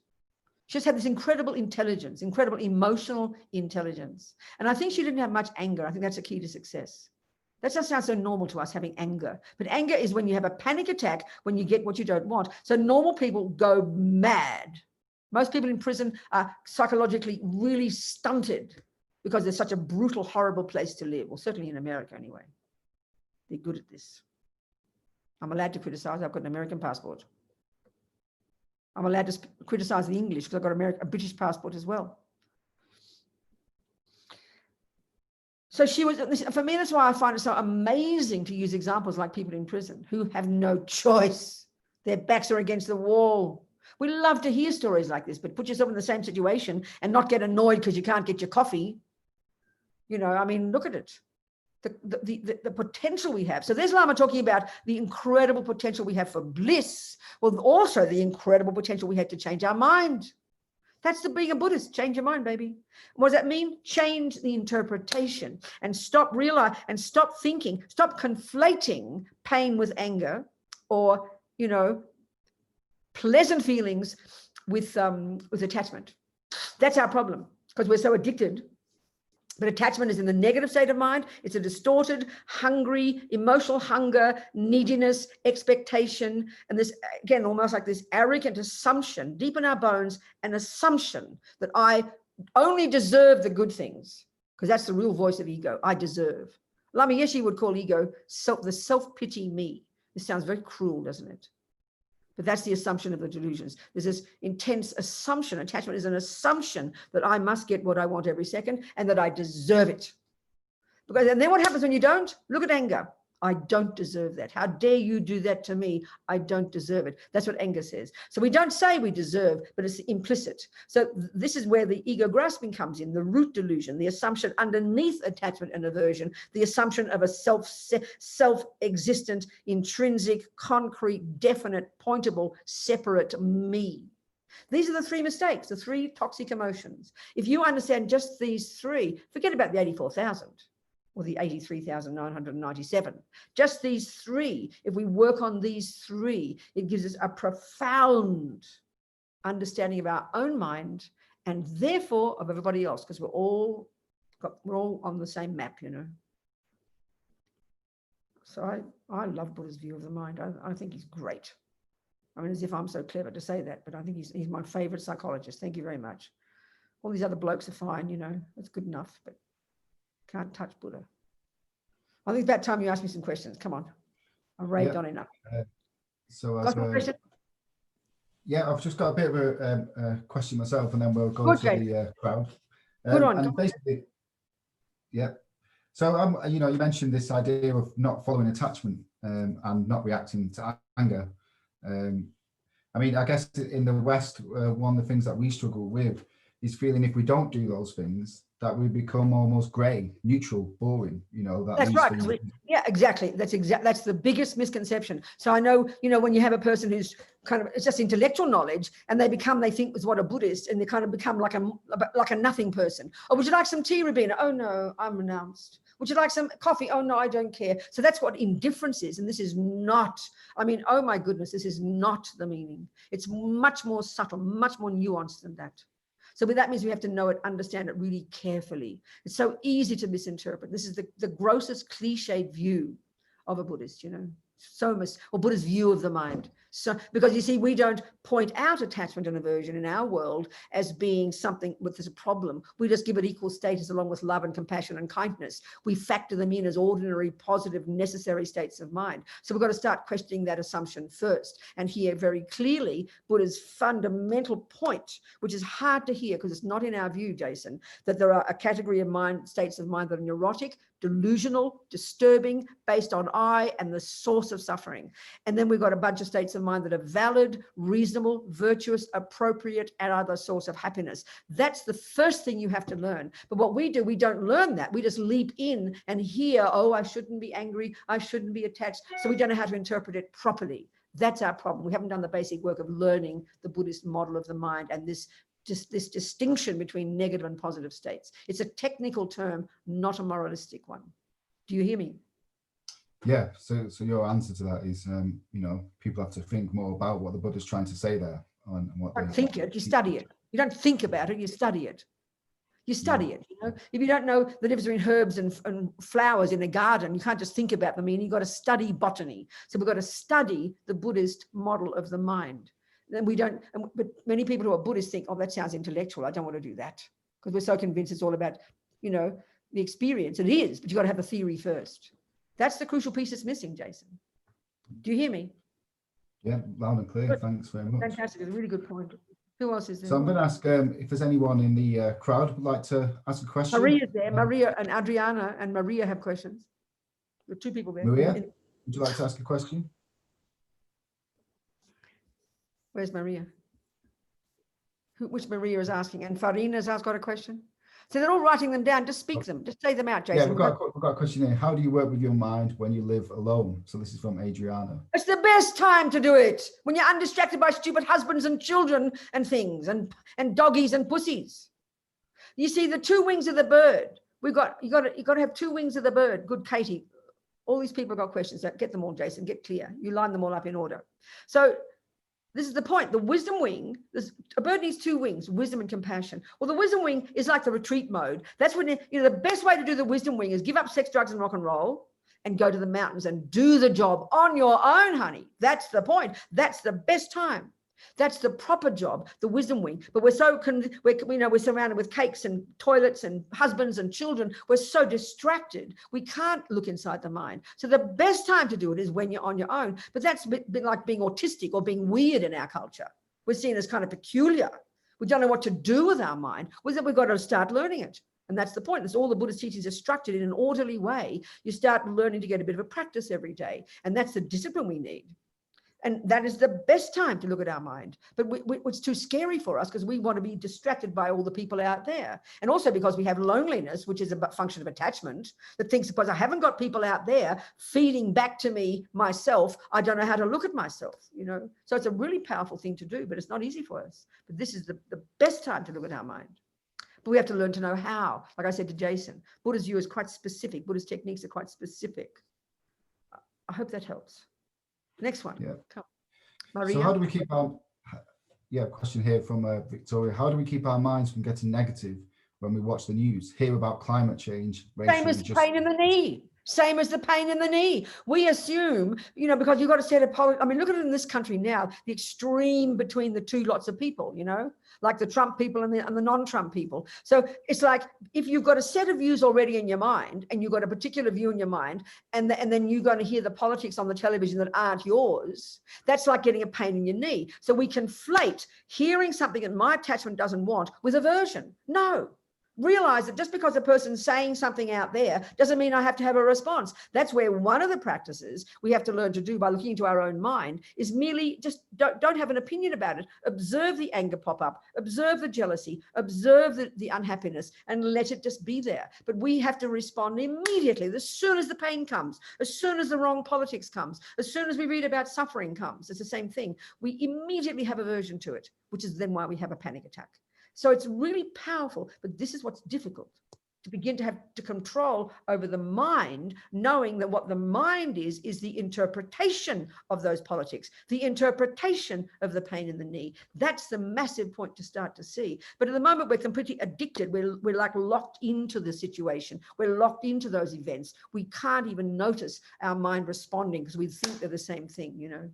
She just had this incredible intelligence, incredible emotional intelligence. And I think she didn't have much anger. I think that's a key to success. That just sounds so normal to us, having anger. But anger is when you have a panic attack, when you get what you don't want. So normal people go mad. Most people in prison are psychologically really stunted because there's such a brutal, horrible place to live. Well, certainly in America anyway. They're good at this. I'm allowed to criticize. I've got an American passport. I'm allowed to criticize the English because I've got a British passport as well. So she was, for me, that's why I find it so amazing to use examples like people in prison who have no choice. Their backs are against the wall. We love to hear stories like this, but put yourself in the same situation and not get annoyed because you can't get your coffee. You know, I mean, look at it. The potential we have. So there's Lama talking about the incredible potential we have for bliss. Well, also the incredible potential we have to change our mind. That's the being a Buddhist. Change your mind, baby. What does that mean? Change the interpretation and stop thinking, stop conflating pain with anger, or, you know, pleasant feelings with attachment. That's our problem, because we're so addicted. But attachment is in the negative state of mind. It's a distorted, hungry, emotional hunger, neediness, expectation. And this, again, almost like this arrogant assumption, deep in our bones, an assumption that I only deserve the good things, because that's the real voice of ego. I deserve. Lama Yeshe would call ego the self-pity me. This sounds very cruel, doesn't it? But that's the assumption of the delusions. There's this intense assumption. Attachment is an assumption that I must get what I want every second and that I deserve it. And then what happens when you don't? Look at anger. I don't deserve that. How dare you do that to me? I don't deserve it. That's what anger says. So we don't say we deserve, but it's implicit. So this is where the ego grasping comes in, the root delusion, the assumption underneath attachment and aversion, the assumption of a self-existent, intrinsic, concrete, definite, pointable, separate me. These are the 3 mistakes, the 3 toxic emotions. If you understand just these 3, forget about the 84,000. Or the 83,997. Just these 3, if we work on these 3, it gives us a profound understanding of our own mind and therefore of everybody else, because we're all on the same map, you know. So I love Buddha's view of the mind. I think he's great. I mean, as if I'm so clever to say that, but I think he's my favorite psychologist. Thank you very much. All these other blokes are fine, you know, that's good enough, but can't touch Buddha. I think it's about time you ask me some questions. Come on. I've raved on enough. Got some question? Yeah, I've just got a bit of a question myself, and then we'll go to the crowd. Good on. And basically, yeah. So, you know, you mentioned this idea of not following attachment and not reacting to anger. I mean, I guess in the West, one of the things that we struggle with is feeling if we don't do those things, that we become almost grey, neutral, boring, you know. That's right. Yeah, exactly. That's the biggest misconception. So I know, you know, when you have a person who's kind of, it's just intellectual knowledge, and they think is what a Buddhist, and they kind of become like a nothing person. Oh, would you like some tea, Robina? Oh no, I'm renounced. Would you like some coffee? Oh no, I don't care. So that's what indifference is. And this is not, I mean, oh my goodness, this is not the meaning. It's much more subtle, much more nuanced than that. So that means we have to know it, understand it really carefully. It's so easy to misinterpret. This is the grossest cliched view of a Buddhist, you know. or Buddha's view of the mind. So, because you see, we don't point out attachment and aversion in our world as being something with a problem. We just give it equal status along with love and compassion and kindness. We factor them in as ordinary, positive, necessary states of mind. So we've got to start questioning that assumption first. And here very clearly, Buddha's fundamental point, which is hard to hear because it's not in our view, Jason, that there are a category of mind, states of mind that are neurotic, delusional, disturbing, based on I, and the source of suffering. And then we've got a bunch of states of mind that are valid, reasonable, virtuous, appropriate, and are the source of happiness. That's the first thing you have to learn. But what we do, we don't learn that. We just leap in and hear, oh, I shouldn't be angry, I shouldn't be attached. So we don't know how to interpret it properly. That's our problem. We haven't done the basic work of learning the Buddhist model of the mind and this distinction between negative and positive states. It's a technical term, not a moralistic one. Do you hear me? Yeah, so your answer to that is, you know, people have to think more about what the Buddha's trying to say there. On what You don't think it, you study it. You don't think about it, you study it. You study it, you know. If you don't know the difference between herbs and flowers in a garden, you can't just think about them. You've got to study botany. So we've got to study the Buddhist model of the mind. Then we don't, but many people who are Buddhists think, oh, that sounds intellectual. I don't want to do that. Because we're so convinced it's all about, you know, the experience. It is, but you've got to have the theory first. That's the crucial piece that's missing, Jason. Do you hear me? Yeah, loud and clear. Good. Thanks very much. Fantastic. It's a really good point. Who else is there? So I'm going to ask if there's anyone in the crowd who'd like to ask a question. Maria's there. Maria and Adriana and Maria have questions. There are two people there. Maria, would you like to ask a question? Where's Maria? Which Maria is asking? And Farina's got a question. So they're all writing them down. Just speak them. Just say them out, Jason. Yeah, we've got a question here. How do you work with your mind when you live alone? So this is from Adriana. It's the best time to do it. When you're undistracted by stupid husbands and children and things and doggies and pussies. You see, the two wings of the bird. You got to have two wings of the bird. Good, Katie. All these people have got questions. Get them all, Jason. Get clear. You line them all up in order. So this is the point. The wisdom wing, a bird needs two wings, wisdom and compassion. Well, the wisdom wing is like the retreat mode. That's when, you know, the best way to do the wisdom wing is give up sex, drugs, and rock and roll and go to the mountains and do the job on your own, honey. That's the point. That's the best time. That's the proper job, the wisdom wing. But we're so, we're surrounded with cakes and toilets and husbands and children. We're so distracted. We can't look inside the mind. So the best time to do it is when you're on your own. But that's a bit like being autistic or being weird in our culture. We're seen as kind of peculiar. We don't know what to do with our mind. We've got to start learning it. And that's the point. That's all the Buddhist teachings are structured in an orderly way. You start learning to get a bit of a practice every day. And that's the discipline we need. And that is the best time to look at our mind. But it's too scary for us because we want to be distracted by all the people out there. And also because we have loneliness, which is a function of attachment, that thinks, suppose I haven't got people out there feeding back to me myself, I don't know how to look at myself, you know. So it's a really powerful thing to do, but it's not easy for us. But this is the best time to look at our mind. But we have to learn to know how. Like I said to Jason, Buddha's view is quite specific. Buddha's techniques are quite specific. I hope that helps. Next one. Yeah. Come. Maria. So how do we keep our, question here from Victoria. How do we keep our minds from getting negative when we watch the news, hear about climate change? Same as the pain in the knee. Same as the pain in the knee. We assume, you know, because you've got to set a policy. I mean, look at it in this country now, the extreme between the two lots of people, you know, like the Trump people and the non-Trump people. So it's like, if you've got a set of views already in your mind and you've got a particular view in your mind, and then you're going to hear the politics on the television that aren't yours, that's like getting a pain in your knee. So we conflate hearing something that my attachment doesn't want with aversion. No. Realize that just because a person's saying something out there doesn't mean I have to have a response. That's where one of the practices we have to learn to do by looking into our own mind is merely just don't have an opinion about it. Observe the anger pop up, observe the jealousy, observe the unhappiness, and let it just be there. But we have to respond immediately as soon as the pain comes, as soon as the wrong politics comes, as soon as we read about suffering comes. It's the same thing. We immediately have aversion to it, which is then why we have a panic attack. So it's really powerful, but this is what's difficult, to begin to have to control over the mind, knowing that what the mind is the interpretation of those politics, the interpretation of the pain in the knee. That's the massive point to start to see. But at the moment, we're completely addicted. We're like locked into the situation. We're locked into those events. We can't even notice our mind responding because we think they're the same thing, you know.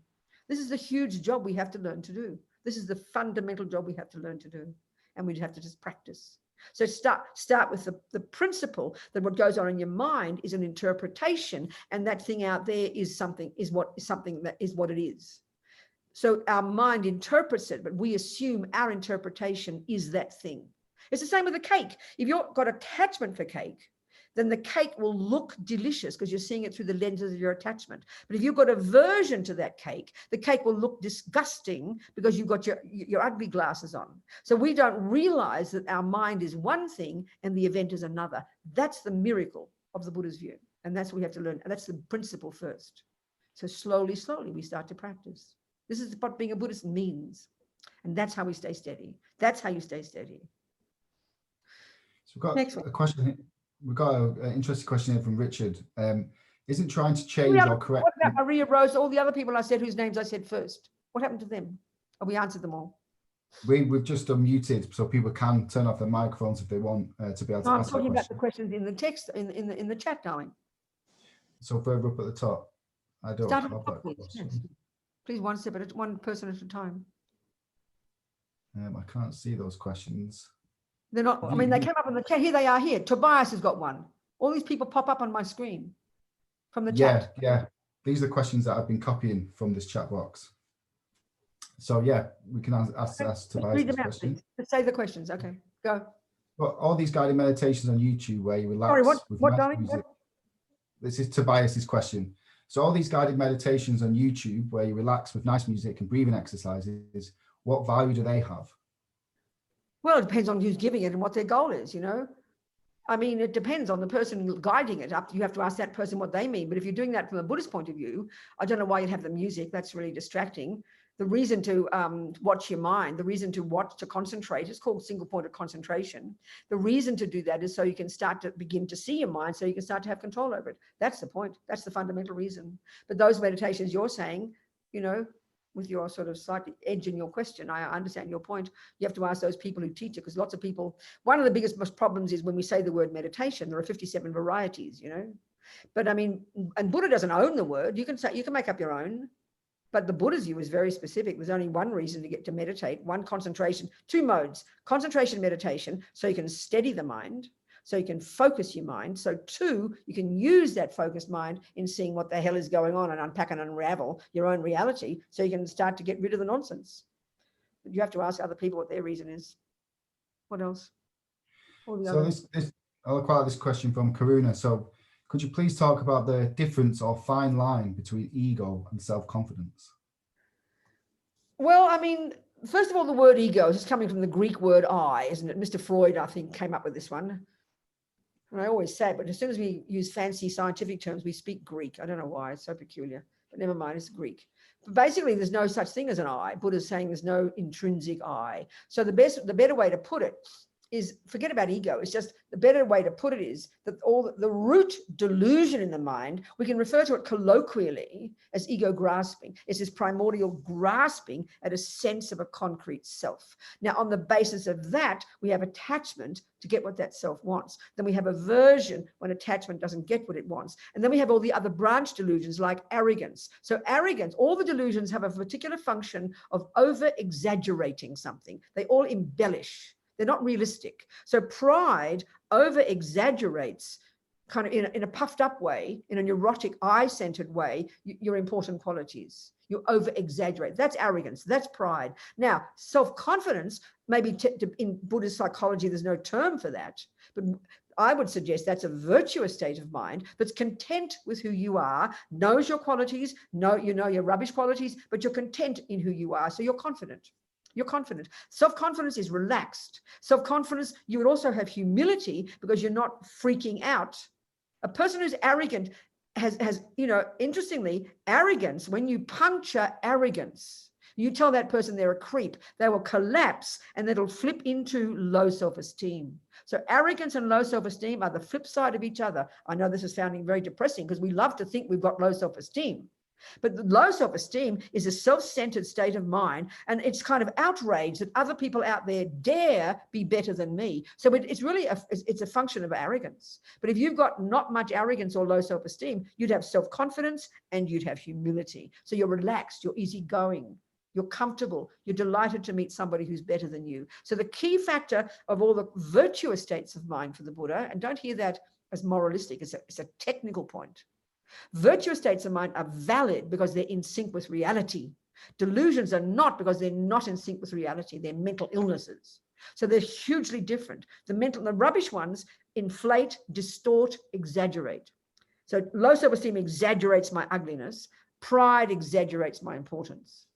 This is a huge job we have to learn to do. This is the fundamental job we have to learn to do. And we have to just practice. So start with the principle that what goes on in your mind is an interpretation, and that thing out there is something that is what it is. So our mind interprets it, but we assume our interpretation is that thing. It's the same with the cake. If you've got attachment for cake, then the cake will look delicious because you're seeing it through the lenses of your attachment. But if you've got aversion to that cake, the cake will look disgusting because you've got your ugly glasses on. So we don't realize that our mind is one thing and the event is another. That's the miracle of the Buddha's view. And that's what we have to learn. And that's the principle first. So slowly, slowly, we start to practice. This is what being a Buddhist means. And that's how we stay steady. That's how you stay steady. So we've got a question here. We've got an interesting question here from Richard. Isn't trying to change or correct... What about Maria Rose, all the other people I said whose names I said first? What happened to them? Have we answered them all? We've just unmuted so people can turn off their microphones if they want to be able to ask. I'm talking about the questions in the text, in the chat, darling. So further up at the top. I don't have that question. Yes. Please, one person at a time. I can't see those questions. They're not, I mean, they came up on the chat. Here they are here. Tobias has got one. All these people pop up on my screen from the chat. Yeah. These are questions that I've been copying from this chat box. So yeah, we can ask Tobias this question. Let's say the questions. Okay, go. Well, all these guided meditations on YouTube where you relax. Sorry, with what nice darling? music. This is Tobias's question. So all these guided meditations on YouTube where you relax with nice music and breathing exercises, what value do they have? Well, it depends on who's giving it and what their goal is, you know. I mean, it depends on the person guiding it. You have to ask that person what they mean. But if you're doing that from a Buddhist point of view, I don't know why you'd have the music. That's really distracting. The reason to watch your mind, the reason to concentrate, it's called single point of concentration. The reason to do that is so you can start to begin to see your mind, so you can start to have control over it. That's the point. That's the fundamental reason. But those meditations you're saying, you know, with your sort of slightly edge in your question, I understand your point. You have to ask those people who teach it, because lots of people, one of the biggest problems is when we say the word meditation, there are 57 varieties, you know. But I mean, and Buddha doesn't own the word. You can say, you can make up your own. But the Buddha's view is very specific. There's only one reason to get to meditate, one concentration, two modes, concentration, meditation, so you can steady the mind, so you can focus your mind. So two, you can use that focused mind in seeing what the hell is going on and unpack and unravel your own reality, so you can start to get rid of the nonsense. But you have to ask other people what their reason is. What else? So I'll acquire this question from Karuna. So could you please talk about the difference or fine line between ego and self-confidence? Well, I mean, first of all, the word ego is just coming from the Greek word I, isn't it? Mr. Freud, I think, came up with this one. And I always say it, but as soon as we use fancy scientific terms, we speak Greek. I don't know why, it's so peculiar, but never mind, it's Greek. But basically, there's no such thing as an I. Buddha's saying there's no intrinsic I. So the better way to put it is, forget about ego. It's just the better way to put it is that all the root delusion in the mind, we can refer to it colloquially as ego grasping. It's this primordial grasping at a sense of a concrete self. Now, on the basis of that, we have attachment to get what that self wants. Then we have aversion when attachment doesn't get what it wants. And then we have all the other branch delusions like arrogance. So arrogance, all the delusions have a particular function of over-exaggerating something. They all embellish. They're not realistic. So pride over-exaggerates kind of in a puffed up way, in a neurotic, I-centered way, your important qualities. You over-exaggerate. That's arrogance. That's pride. Now, self-confidence, maybe in Buddhist psychology, there's no term for that. But I would suggest that's a virtuous state of mind that's content with who you are, knows your qualities, you know your rubbish qualities, but you're content in who you are. So you're confident. You're confident. Self-confidence is relaxed. Self-confidence, you would also have humility because you're not freaking out. A person who's arrogant has, you know, interestingly, arrogance, when you puncture arrogance, You tell that person they're a creep, they will collapse and it'll flip into low self-esteem. So arrogance and low self-esteem are the flip side of each other. I know this is sounding very depressing because we love to think we've got low self-esteem. But the low self-esteem is a self-centered state of mind, and it's kind of outrage that other people out there dare be better than me. So it's really it's a function of arrogance. But if you've got not much arrogance or low self-esteem, you'd have self-confidence and you'd have humility. So you're relaxed, you're easygoing, you're comfortable, you're delighted to meet somebody who's better than you. So the key factor of all the virtuous states of mind for the Buddha, and don't hear that as moralistic, it's a technical point. Virtuous states of mind are valid because they're in sync with reality. Delusions are not, because they're not in sync with reality. They're mental illnesses. So they're hugely different. The rubbish ones inflate, distort, exaggerate. So low self-esteem exaggerates my ugliness. Pride exaggerates my importance.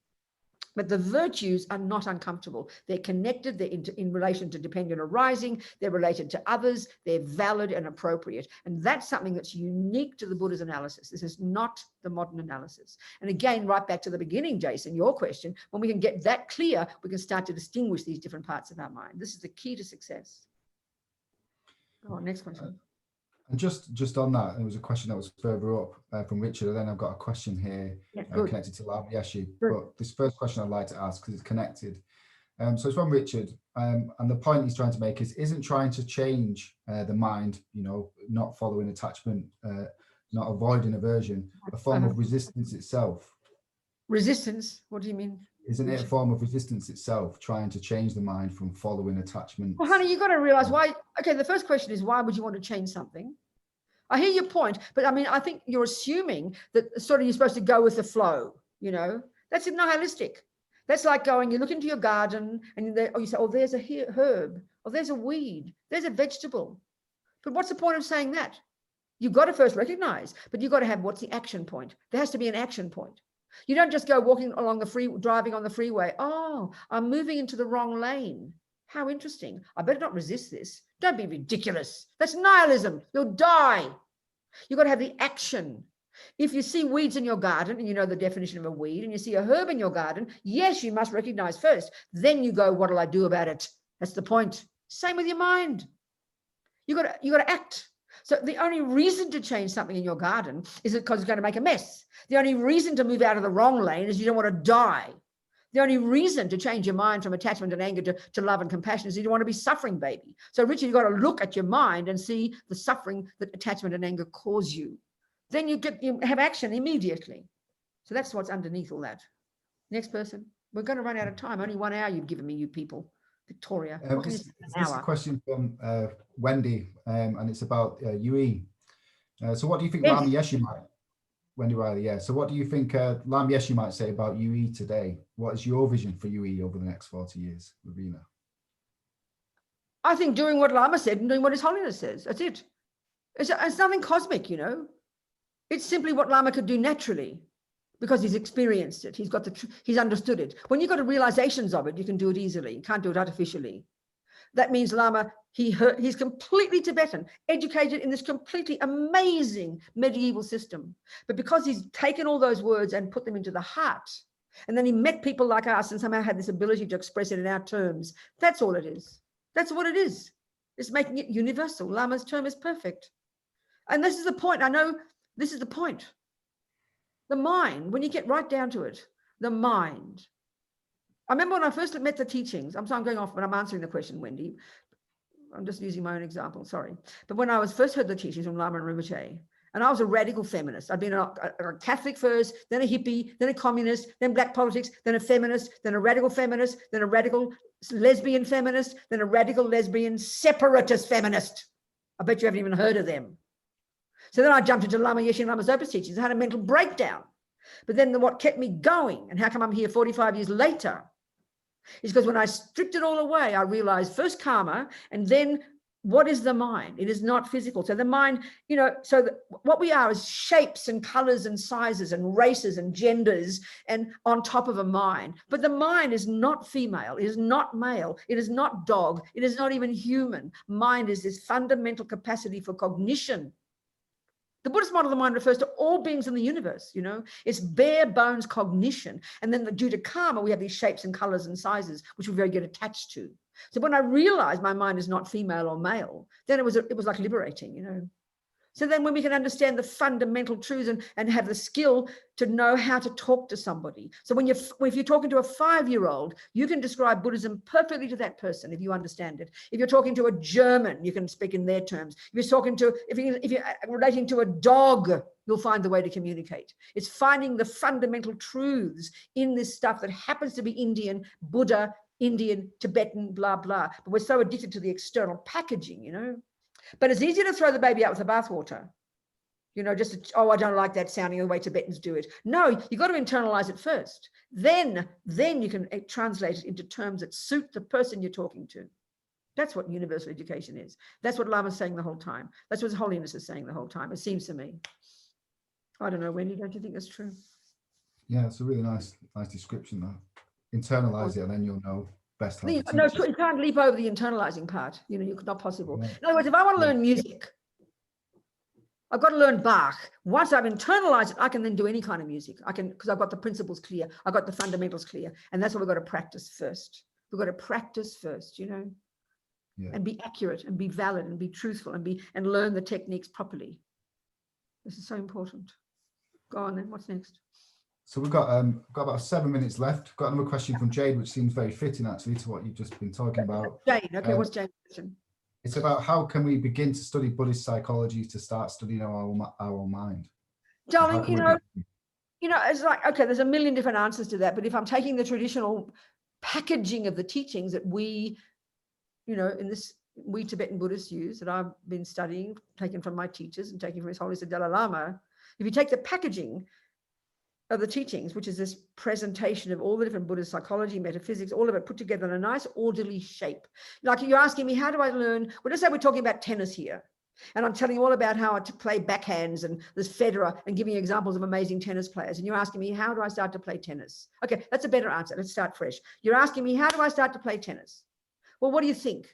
But the virtues are not uncomfortable. They're connected, they're in relation to dependent arising, they're related to others, they're valid and appropriate. And that's something that's unique to the Buddha's analysis. This is not the modern analysis. And again, right back to the beginning, Jason, your question, when we can get that clear, we can start to distinguish these different parts of our mind. This is the key to success. Oh, next question. And just on that, there was a question that was further up from Richard, and then I've got a question here connected to Lama Yeshe. But this first question I'd like to ask, because it's connected. So it's from Richard, and the point he's trying to make isn't trying to change the mind, not following attachment, not avoiding aversion, a form of resistance itself. Resistance? What do you mean? Isn't it a form of resistance itself, trying to change the mind from following attachment? Well, honey, you've got to realize why. Okay, the first question is, why would you want to change something? I hear your point, but I mean, I think you're assuming that sort of you're supposed to go with the flow, That's nihilistic. That's like going, you look into your garden and you say, oh, there's a herb, or there's a weed, there's a vegetable. But what's the point of saying that? You've got to first recognize, but you've got to have, what's the action point? There has to be an action point. You don't just go walking along driving on the freeway. Oh, I'm moving into the wrong lane. How interesting. I better not resist this. Don't be ridiculous. That's nihilism. You'll die. You've got to have the action. If you see weeds in your garden, and you know the definition of a weed, and you see a herb in your garden, yes, you must recognize first. Then you go, what'll I do about it? That's the point. Same with your mind. You got to act. So the only reason to change something in your garden is because it's going to make a mess. The only reason to move out of the wrong lane is you don't want to die. The only reason to change your mind from attachment and anger to love and compassion is you don't want to be suffering, baby. So Richard, you've got to look at your mind and see the suffering that attachment and anger cause you. Then you have action immediately. So that's what's underneath all that. Next person. We're going to run out of time. Only 1 hour you've given me, you people. Victoria. This is a question from Wendy, and it's about UE. So what do you think Lama Yeshe might, Wendy Riley, yeah. So what do you think Lama Yeshe might say about UE today? What is your vision for UE over the next 40 years, Robina? I think doing what Lama said and doing what His Holiness says. That's it. It's nothing cosmic, It's simply what Lama could do naturally, because he's experienced it. He's understood it. When you've got realizations of it, you can do it easily. You can't do it artificially. That means Lama, he's completely Tibetan, educated in this completely amazing medieval system. But because he's taken all those words and put them into the heart, and then he met people like us and somehow had this ability to express it in our terms, that's all it is. That's what it is. It's making it universal. Lama's term is perfect. And this is the point. I know this is the point. The mind, when you get right down to it, the mind. I remember when I first met the teachings, I'm going off, but I'm answering the question, Wendy. I'm just using my own example, sorry. But when I first heard the teachings from Lama and Rinpoche, and I was a radical feminist. I'd been a Catholic first, then a hippie, then a communist, then black politics, then a feminist, then a radical feminist, then a radical lesbian feminist, then a radical lesbian separatist feminist. I bet you haven't even heard of them. So then I jumped into Lama Yeshe and Lama Zopa's teachings. I had a mental breakdown. But then what kept me going, and how come I'm here 45 years later, is because when I stripped it all away, I realized first karma, and then what is the mind? It is not physical. So the mind, what we are is shapes and colors and sizes and races and genders and on top of a mind. But the mind is not female. It is not male. It is not dog. It is not even human. Mind is this fundamental capacity for cognition. The Buddhist model of the mind refers to all beings in the universe, you know. It's bare bones cognition. And then due to karma, we have these shapes and colors and sizes, which we very get attached to. So when I realized my mind is not female or male, then it was like liberating, you know. So then when we can understand the fundamental truths and have the skill to know how to talk to somebody. So if you're talking to a 5-year-old, you can describe Buddhism perfectly to that person if you understand it. If you're talking to a German, you can speak in their terms. If you're relating to a dog, you'll find the way to communicate. It's finding the fundamental truths in this stuff that happens to be Indian, Buddha, Indian, Tibetan, blah, blah. But we're so addicted to the external packaging, you know. But it's easier to throw the baby out with the bathwater, you know, I don't like that sounding the way Tibetans do it. No, you've got to internalize it first. Then you can translate it into terms that suit the person you're talking to. That's what universal education is. That's what Lama's saying the whole time. That's what His Holiness is saying the whole time, it seems to me. I don't know, Wendy, don't you think that's true? Yeah, it's a really nice description though. Internalize it and then you'll know best how to No, teach it. you can't leap over the internalizing part. You know, it's not possible. Yeah. In other words, if I want to learn music, I've got to learn Bach. Once I've internalized it, I can then do any kind of music. I can, because I've got the principles clear. I've got the fundamentals clear. And that's what we've got to practice first. We've got to practice first, you know, and be accurate and be valid and be truthful and learn the techniques properly. This is so important. Go on then, what's next? So we've got about 7 minutes left. Got another question from Jade, which seems very fitting actually to what you've just been talking about. Jade, okay, what's Jade's question? It's about how can we begin to study Buddhist psychology to start studying our own mind? Darling, you know, it's like, okay, there's a million different answers to that, but if I'm taking the traditional packaging of the teachings that we, you know, we Tibetan Buddhists use, that I've been studying, taken from my teachers and taken from His Holiness the Dalai Lama, if you take the packaging of the teachings, which is this presentation of all the different Buddhist psychology, metaphysics, all of it put together in a nice orderly shape. Like you're asking me, how do I learn? Well, let's say we're talking about tennis here. And I'm telling you all about how to play backhands and this Federer and giving you examples of amazing tennis players. And you're asking me, how do I start to play tennis? Okay, that's a better answer. Let's start fresh. You're asking me, how do I start to play tennis? Well, what do you think?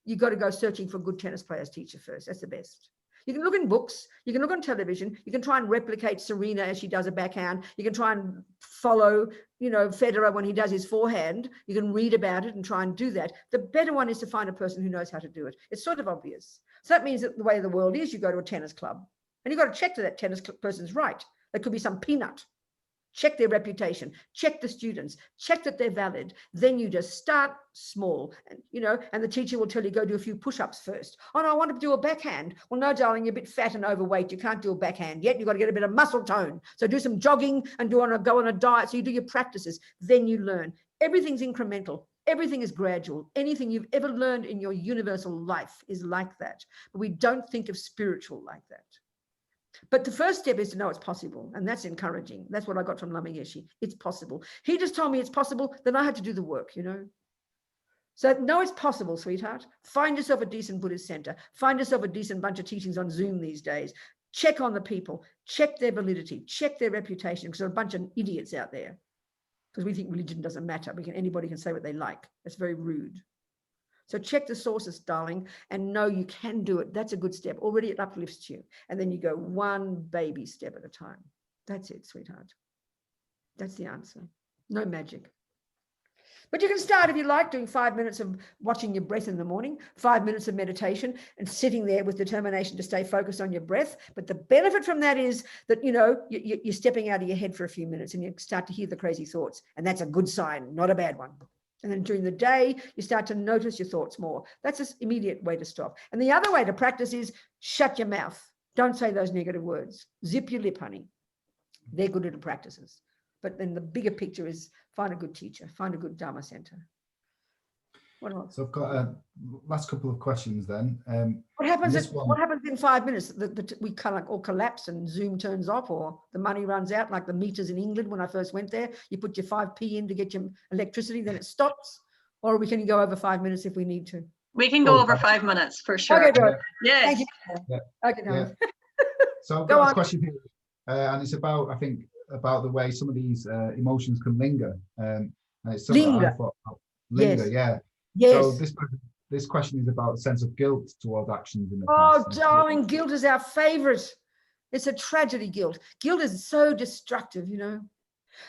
You've got to go searching for a good tennis players teacher first. That's the best. You can look in books, you can look on television, you can try and replicate Serena as she does a backhand, you can try and follow, you know, Federer when he does his forehand, you can read about it and try and do that. The better one is to find a person who knows how to do it. It's sort of obvious. So that means that the way the world is, you go to a tennis club and you've got to check that tennis person's right. There could be some peanut. Check their reputation, check the students, check that they're valid. Then you just start small, and you know, and the teacher will tell you, go do a few push-ups first. Oh no, I want to do a backhand. Well, no, darling, you're a bit fat and overweight. You can't do a backhand yet. You've got to get a bit of muscle tone. So do some jogging and go on a diet. So you do your practices, then you learn. Everything's incremental. Everything is gradual. Anything you've ever learned in your universal life is like that. But we don't think of spiritual like that. But the first step is to know it's possible. And that's encouraging. That's what I got from Lama Yeshe. It's possible. He just told me it's possible. Then I had to do the work, you know. So no, it's possible, sweetheart. Find yourself a decent Buddhist center. Find yourself a decent bunch of teachings on Zoom these days. Check on the people. Check their validity. Check their reputation, because there are a bunch of idiots out there. Because we think religion doesn't matter. Anybody can say what they like. That's very rude. So check the sources, darling, and know you can do it. That's a good step. Already it uplifts you. And then you go one baby step at a time. That's it, sweetheart. That's the answer. No magic. But you can start, if you like, doing 5 minutes of watching your breath in the morning, 5 minutes of meditation and sitting there with determination to stay focused on your breath. But the benefit from that is that, you know, you're stepping out of your head for a few minutes and you start to hear the crazy thoughts. And that's a good sign, not a bad one. And then during the day, you start to notice your thoughts more. That's an immediate way to stop. And the other way to practice is shut your mouth. Don't say those negative words. Zip your lip, honey. They're good little practices. But then the bigger picture is find a good teacher, find a good Dharma center. What else? So I've got a last couple of questions then. What happens in 5 minutes? We kind of all collapse and Zoom turns off, or the money runs out, like the meters in England when I first went there. You put your 5p in to get your electricity, then it stops. Or we can go over 5 minutes if we need to. We can go over 5 minutes for sure. Okay, good. Yes. Thank you. Yeah. Okay, no. Yeah. So I've got a question here, and it's about, I think, about the way some of these emotions can linger. And it's something that I thought about. Linger, yes. Yeah. Yes. So this question is about the sense of guilt towards actions in the past. past. Oh, darling, guilt is our favorite. It's a tragedy, guilt. Guilt is so destructive, you know.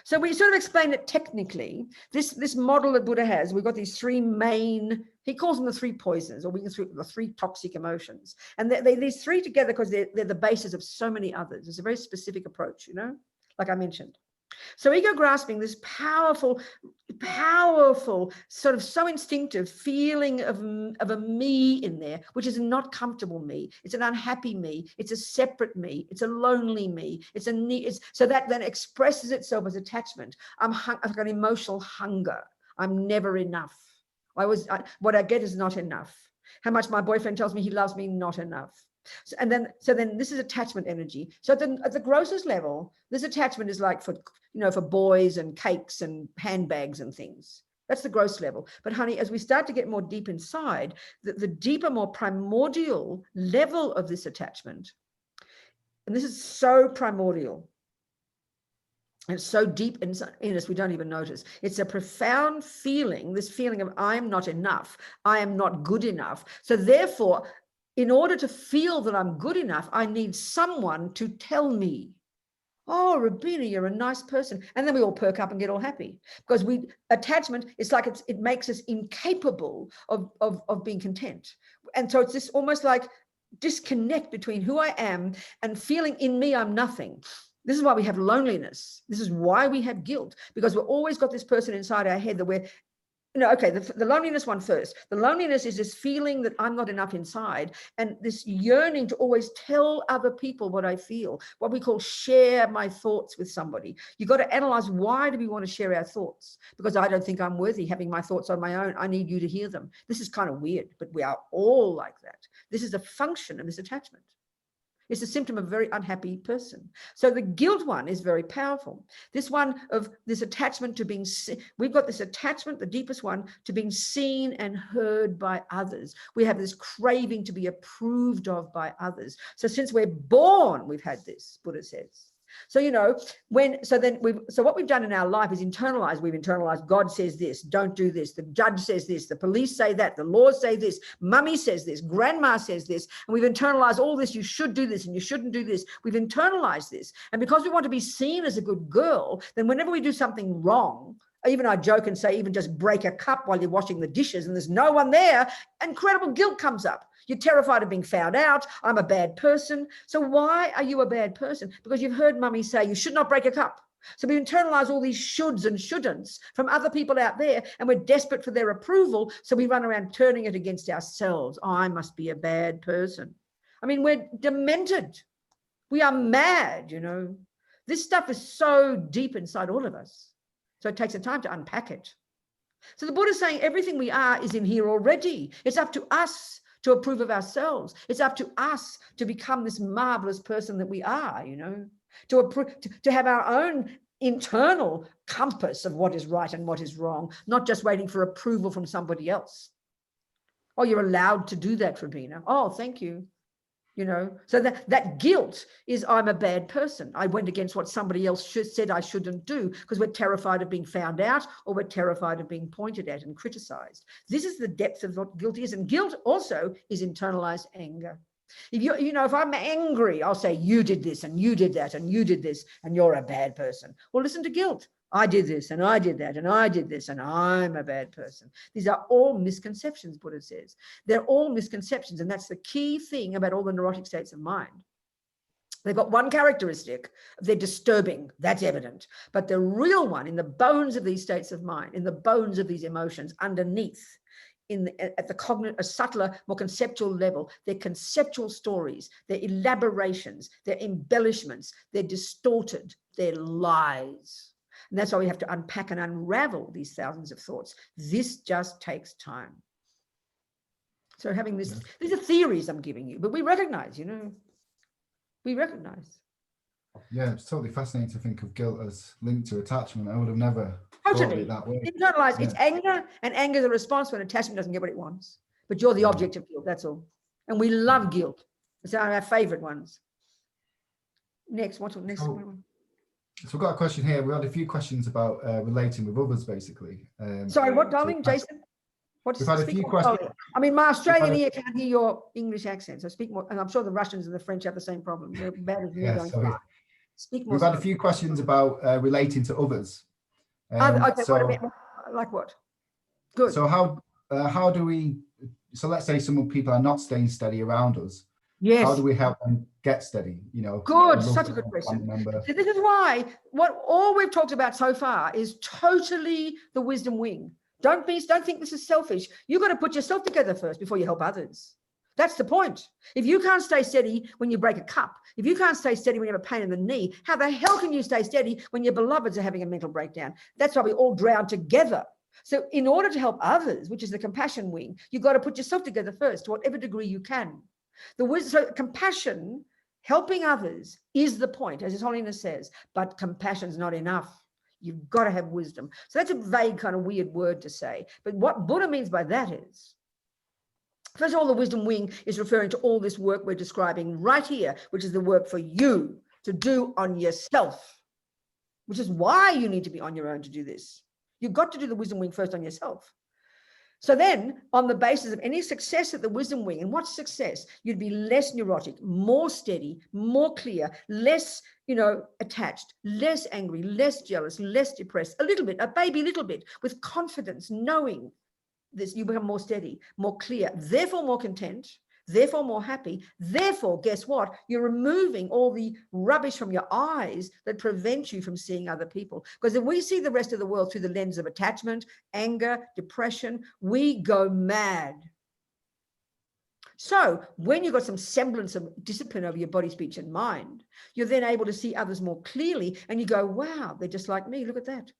So we sort of explain it technically. This model that Buddha has, we've got these three main, he calls them the three poisons, or we can say the three toxic emotions. And these three together because they're the basis of so many others. It's a very specific approach, you know, like I mentioned. So ego grasping, this powerful, sort of so instinctive feeling of a me in there, which is a not comfortable me. It's an unhappy me. It's a separate me. It's a lonely me. So that then expresses itself as attachment. I've got emotional hunger. I'm never enough. What I get is not enough. How much my boyfriend tells me he loves me, not enough. So then this is attachment energy. So at the grossest level, this attachment is like for boys and cakes and handbags and things. That's the gross level. But honey, as we start to get more deep inside, the deeper, more primordial level of this attachment, and this is so primordial, and it's so deep in us, we don't even notice. It's a profound feeling, this feeling of I am not enough, I am not good enough. So therefore, in order to feel that I'm good enough, I need someone to tell me, oh, Robina, you're a nice person. And then we all perk up and get all happy because attachment is like it makes us incapable of being content. And so it's this almost like disconnect between who I am and feeling in me I'm nothing. This is why we have loneliness. This is why we have guilt, because we've always got this person inside our head that we're, okay, the loneliness one first. The loneliness is this feeling that I'm not enough inside, and this yearning to always tell other people what I feel, what we call share my thoughts with somebody. You've got to analyze, why do we want to share our thoughts? Because I don't think I'm worthy having my thoughts on my own. I need you to hear them. This is kind of weird, but we are all like that. This is a function of this attachment. It's a symptom of a very unhappy person. So the guilt one is very powerful. This one of this attachment to being, we've got this attachment, the deepest one, to being seen and heard by others. We have this craving to be approved of by others. So since we're born, we've had this, Buddha says. So, so what we've done in our life is we've internalized God says this, don't do this. The judge says this, the police say that, the laws say this, mummy says this, grandma says this, and we've internalized all this. You should do this and you shouldn't do this. We've internalized this. And because we want to be seen as a good girl, then whenever we do something wrong, even I joke and say, even just break a cup while you're washing the dishes and there's no one there, incredible guilt comes up. You're terrified of being found out. I'm a bad person. So why are you a bad person? Because you've heard mummy say you should not break a cup. So we internalize all these shoulds and shouldn'ts from other people out there, and we're desperate for their approval. So we run around turning it against ourselves. Oh, I must be a bad person. I mean, we're demented. We are mad, you know. This stuff is so deep inside all of us. So it takes a time to unpack it. So the Buddha is saying everything we are is in here already. It's up to us to approve of ourselves. It's up to us to become this marvelous person that we are, you know, to have our own internal compass of what is right and what is wrong, not just waiting for approval from somebody else. Oh, you're allowed to do that, Robina. Oh, thank you. You know, so that guilt is I'm a bad person. I went against what somebody else said I shouldn't do because we're terrified of being found out, or we're terrified of being pointed at and criticized. This is the depth of what guilt is. And guilt also is internalized anger. If I'm angry, I'll say, you did this and you did that and you did this and you're a bad person. Well, listen to guilt. I did this and I did that and I did this and I'm a bad person. These are all misconceptions, Buddha says. They're all misconceptions, and that's the key thing about all the neurotic states of mind. They've got one characteristic: they're disturbing, that's evident. But the real one in the bones of these states of mind, in the bones of these emotions, underneath, at the cognitive, a subtler, more conceptual level, they're conceptual stories, they're elaborations, they're embellishments, they're distorted, they're lies. And that's why we have to unpack and unravel these thousands of thoughts. This just takes time. So having this, these are theories I'm giving you, but we recognize, you know, we recognize. Yeah, it's totally fascinating to think of guilt as linked to attachment. I would have never thought of it that way. Internalize. It's anger, and anger is a response when attachment doesn't get what it wants. But you're the object of guilt, that's all. And we love guilt. It's our favorite ones. Next, what's next one? So we've got a question here. We had a few questions about relating with others, basically. Sorry, what, darling, Jason? We've had a few questions. I mean, my Australian ear can't hear your English accent, so speak more. And I'm sure the Russians and the French have the same problem. They're bad as me going fly. Speak more. We've had a few questions about relating to others. Okay, like what? Good. So how do we? So let's say some people are not staying steady around us. Yes. How do we help them get steady? You know. Good. Such a good question. So this is why all we've talked about so far is totally the wisdom wing. Don't think this is selfish. You've got to put yourself together first before you help others. That's the point. If you can't stay steady when you break a cup, if you can't stay steady when you have a pain in the knee, how the hell can you stay steady when your beloveds are having a mental breakdown? That's why we all drown together. So in order to help others, which is the compassion wing, you've got to put yourself together first to whatever degree you can. So compassion, helping others is the point, as His Holiness says, but compassion's not enough. You've got to have wisdom. So that's a vague kind of weird word to say. But what Buddha means by that is, first of all, the wisdom wing is referring to all this work we're describing right here, which is the work for you to do on yourself, which is why you need to be on your own to do this. You've got to do the wisdom wing first on yourself. So then, on the basis of any success at the wisdom wing, and what's success? You'd be less neurotic, more steady, more clear, less, attached, less angry, less jealous, less depressed, a little bit, a baby little bit, with confidence, knowing this, you become more steady, more clear, therefore more content, therefore more happy. Therefore, guess what? You're removing all the rubbish from your eyes that prevent you from seeing other people. Because if we see the rest of the world through the lens of attachment, anger, depression, we go mad. So when you've got some semblance of discipline over your body, speech, and mind, you're then able to see others more clearly, and you go, wow, they're just like me. Look at that.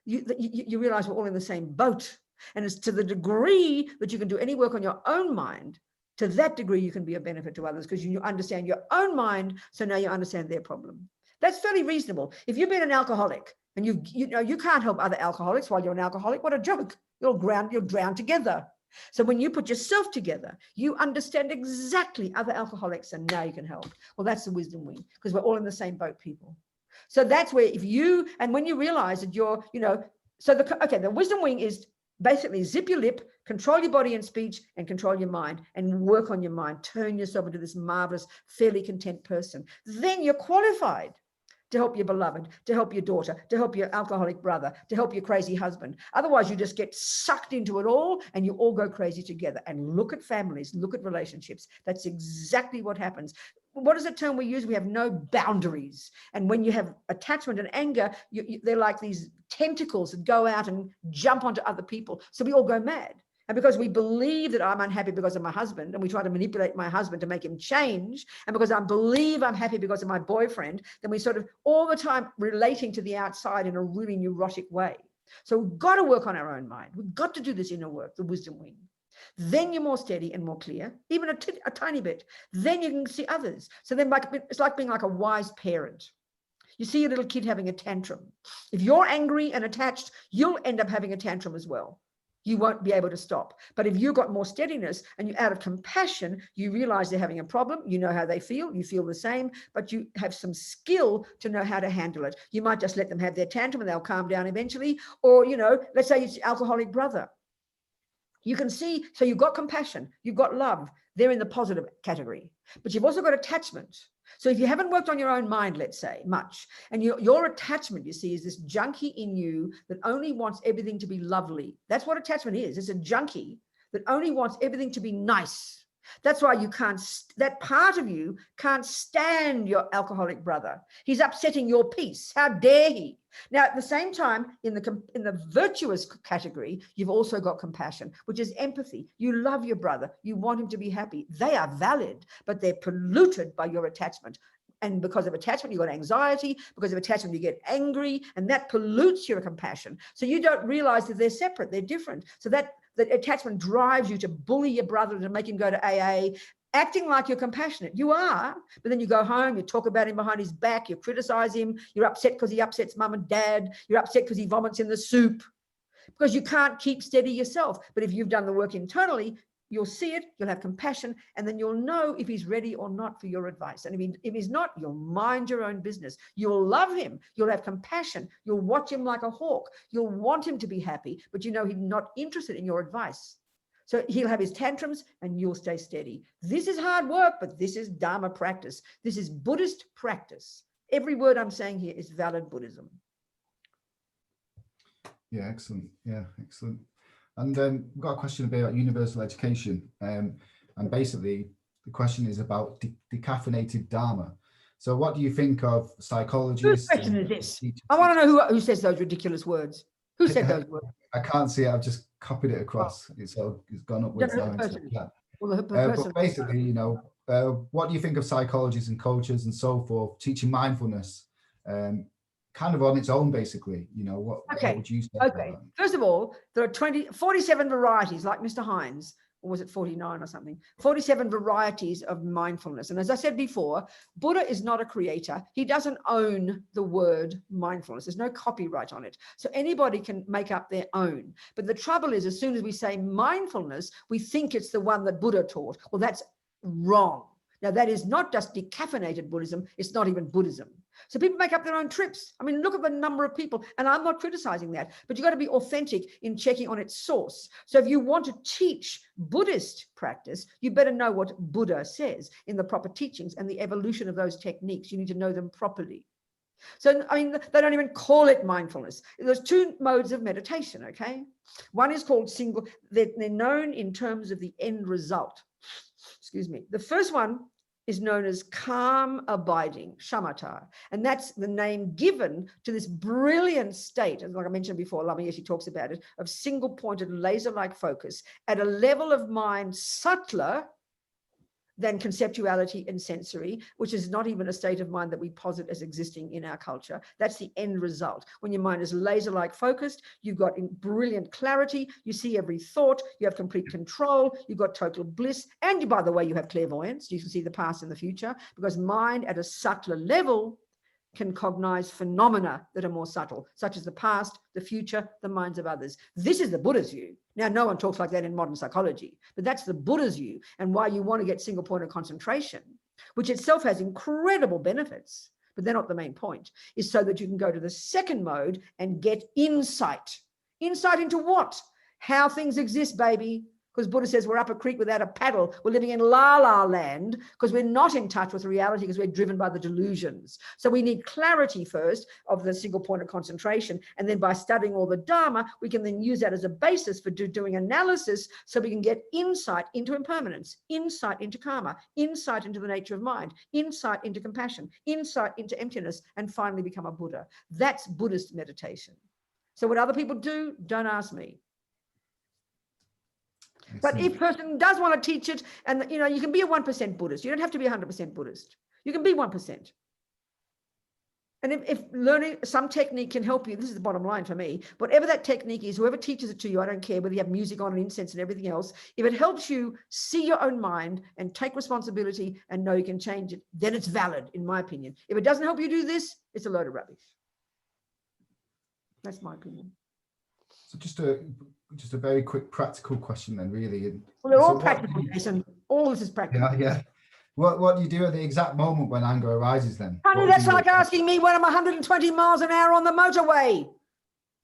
You realize we're all in the same boat. And it's to the degree that you can do any work on your own mind, to that degree you can be a benefit to others, because you understand your own mind, so now you understand their problem. That's fairly reasonable. If you've been an alcoholic and you can't help other alcoholics while you're an alcoholic, what a joke. You'll drown together. So when you put yourself together, you understand exactly other alcoholics, and now you can help. Well, that's the wisdom wing, because we're all in the same boat, people. So that's where when you realize that you're, the wisdom wing is basically zip your lip, control your body and speech, and control your mind, and work on your mind. Turn yourself into this marvelous, fairly content person. Then you're qualified to help your beloved, to help your daughter, to help your alcoholic brother, to help your crazy husband. Otherwise, you just get sucked into it all, and you all go crazy together. And look at families, look at relationships. That's exactly what happens. What is the term we use? We have no boundaries. And when you have attachment and anger, they're like these tentacles that go out and jump onto other people. So we all go mad. And because we believe that I'm unhappy because of my husband, and we try to manipulate my husband to make him change, and because I believe I'm happy because of my boyfriend, then we sort of all the time relating to the outside in a really neurotic way. So we've got to work on our own mind. We've got to do this inner work, the wisdom wing. Then you're more steady and more clear, even a tiny bit. Then you can see others. So then it's like being like a wise parent. You see a little kid having a tantrum. If you're angry and attached, you'll end up having a tantrum as well. You won't be able to stop. But if you've got more steadiness and you're out of compassion, you realize they're having a problem. You know how they feel. You feel the same, but you have some skill to know how to handle it. You might just let them have their tantrum and they'll calm down eventually. Or, let's say it's your alcoholic brother. You can see, so you've got compassion, you've got love. They're in the positive category, but you've also got attachment. So if you haven't worked on your own mind, let's say, much, and your attachment, you see, is this junkie in you that only wants everything to be lovely. That's what attachment is. It's a junkie that only wants everything to be nice. That's why that part of you can't stand your alcoholic brother. He's upsetting your peace. How dare he? Now, at the same time, in the virtuous category, you've also got compassion, which is empathy. You love your brother. You want him to be happy. They are valid, but they're polluted by your attachment. And because of attachment, you got anxiety. Because of attachment, you get angry, and that pollutes your compassion. So you don't realize that they're separate. They're different. So that attachment drives you to bully your brother, to make him go to AA, acting like you're compassionate. You are, but then you go home, you talk about him behind his back, you criticize him, you're upset because he upsets mum and dad, you're upset because he vomits in the soup, because you can't keep steady yourself. But if you've done the work internally, you'll see it, you'll have compassion, and then you'll know if he's ready or not for your advice. And if he's not, you'll mind your own business. You'll love him, you'll have compassion, you'll watch him like a hawk, you'll want him to be happy, but you know he's not interested in your advice. So he'll have his tantrums and you'll stay steady. This is hard work, but this is Dharma practice. This is Buddhist practice. Every word I'm saying here is valid Buddhism. Yeah, excellent. Yeah, excellent. And we've got a question about universal education. And basically, the question is about decaffeinated Dharma. So what do you think of psychologists? Whose question is this? I want to know who says those ridiculous words. Who said those words? I can't see it. I've just copied it across. It's gone upwards now. But basically, you know, what do you think of psychologists and coaches and so forth teaching mindfulness, kind of on its own, basically? You know, what would you say? Okay. First of all, there are 47 varieties, like Mr. Hines, or was it 49 or something? 47 varieties of mindfulness. And as I said before, Buddha is not a creator. He doesn't own the word mindfulness. There's no copyright on it. So anybody can make up their own. But the trouble is, as soon as we say mindfulness, we think it's the one that Buddha taught. Well, that's wrong. Now, that is not just decaffeinated Buddhism. It's not even Buddhism. So people make up their own trips. I mean, look at the number of people, and I'm not criticizing that, but you've got to be authentic in checking on its source. So if you want to teach Buddhist practice, you better know what Buddha says in the proper teachings and the evolution of those techniques. You need to know them properly. So, I mean, they don't even call it mindfulness. There's two modes of meditation, okay? One is called single, they're known in terms of the end result. Excuse me. The first one is known as calm abiding, shamatha. And that's the name given to this brilliant state, and like I mentioned before, Lama Yeshe talks about it, of single-pointed laser-like focus at a level of mind subtler than conceptuality and sensory, which is not even a state of mind that we posit as existing in our culture. That's the end result. When your mind is laser-like focused, you've got brilliant clarity, you see every thought, you have complete control, you've got total bliss, and you, by the way, you have clairvoyance. You can see the past and the future, because mind at a subtler level can cognize phenomena that are more subtle, such as the past, the future, the minds of others. This is the Buddha's view. Now, no one talks like that in modern psychology, but that's the Buddha's view, and why you want to get single point of concentration, which itself has incredible benefits, but they're not the main point, is so that you can go to the second mode and get insight. Insight into what? How things exist, baby. Because Buddha says we're up a creek without a paddle. We're living in la-la land because we're not in touch with reality, because we're driven by the delusions. So we need clarity first of the single point of concentration. And then by studying all the Dharma, we can then use that as a basis for doing analysis, so we can get insight into impermanence, insight into karma, insight into the nature of mind, insight into compassion, insight into emptiness, and finally become a Buddha. That's Buddhist meditation. So what other people do, don't ask me. But if a person does want to teach it, and you know, you can be a 1% Buddhist. You don't have to be 100% Buddhist. You can be 1%. And if learning some technique can help you, this is the bottom line for me, whatever that technique is, whoever teaches it to you, I don't care whether you have music on and incense and everything else, if it helps you see your own mind and take responsibility and know you can change it, then it's valid, in my opinion. If it doesn't help you do this, it's a load of rubbish. That's my opinion. So just a very quick practical question then, really. Well, they're all practical, Jason. All this is practical. Yeah. What do you do at the exact moment when anger arises then? Honey, that's like asking me when I'm 120 miles an hour on the motorway.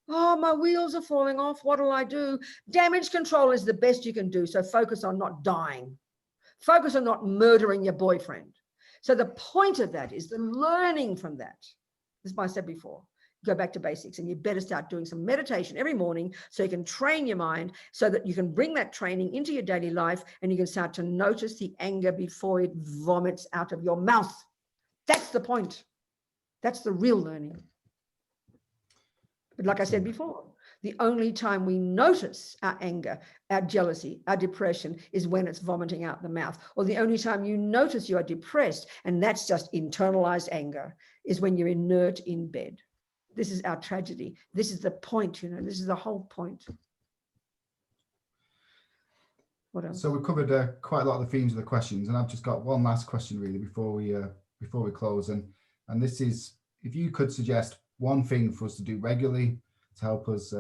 Oh, my wheels are falling off. What'll I do? Damage control is the best you can do. So focus on not dying. Focus on not murdering your boyfriend. So the point of that is the learning from that. This is what I said before. Go back to basics, and you better start doing some meditation every morning so you can train your mind, so that you can bring that training into your daily life, and you can start to notice the anger before it vomits out of your mouth. That's the point. That's the real learning. But like I said before, the only time we notice our anger, our jealousy, our depression is when it's vomiting out the mouth. Or the only time you notice you are depressed, and that's just internalized anger, is when you're inert in bed. This is our tragedy. This is the point, you know, this is the whole point. What else? So we've covered quite a lot of the themes of the questions, and I've just got one last question really before we close. And this is, if you could suggest one thing for us to do regularly to help us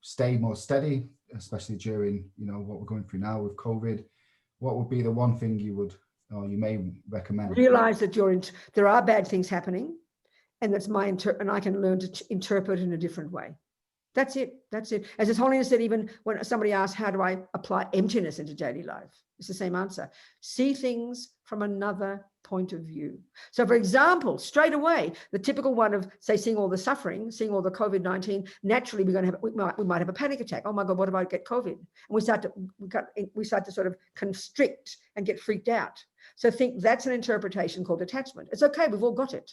stay more steady, especially during, you know, what we're going through now with COVID, what would be the one thing you would, or you may recommend? Realize that there are bad things happening. And that's and I can learn to interpret in a different way. That's it. That's it. As His Holiness said, even when somebody asks, how do I apply emptiness into daily life? It's the same answer. See things from another point of view. So, for example, straight away, the typical one of, say, seeing all the suffering, seeing all the COVID-19, naturally we're going to have, we might have a panic attack. Oh my God, what if I get COVID? And we start to sort of constrict and get freaked out. So think that's an interpretation called attachment. It's okay, we've all got it.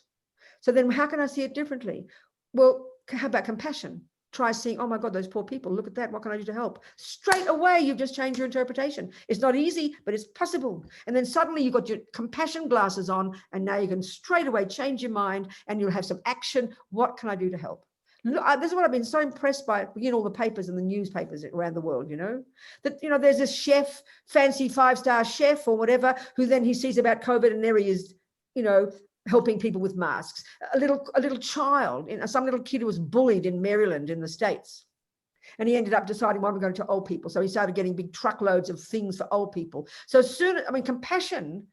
So then how can I see it differently? Well, how about compassion? Try seeing, oh my God, those poor people, look at that. What can I do to help? Straight away, you've just changed your interpretation. It's not easy, but it's possible. And then suddenly you've got your compassion glasses on, and now you can straight away change your mind and you'll have some action. What can I do to help? Look, this is what I've been so impressed by, all the papers and the newspapers around the world, that, there's this chef, fancy 5-star chef or whatever, who then he sees about COVID and there he is, helping people with masks. A little child, some little kid who was bullied in Maryland in the States. And he ended up deciding, well, we're going to old people. So he started getting big truckloads of things for old people. So compassion,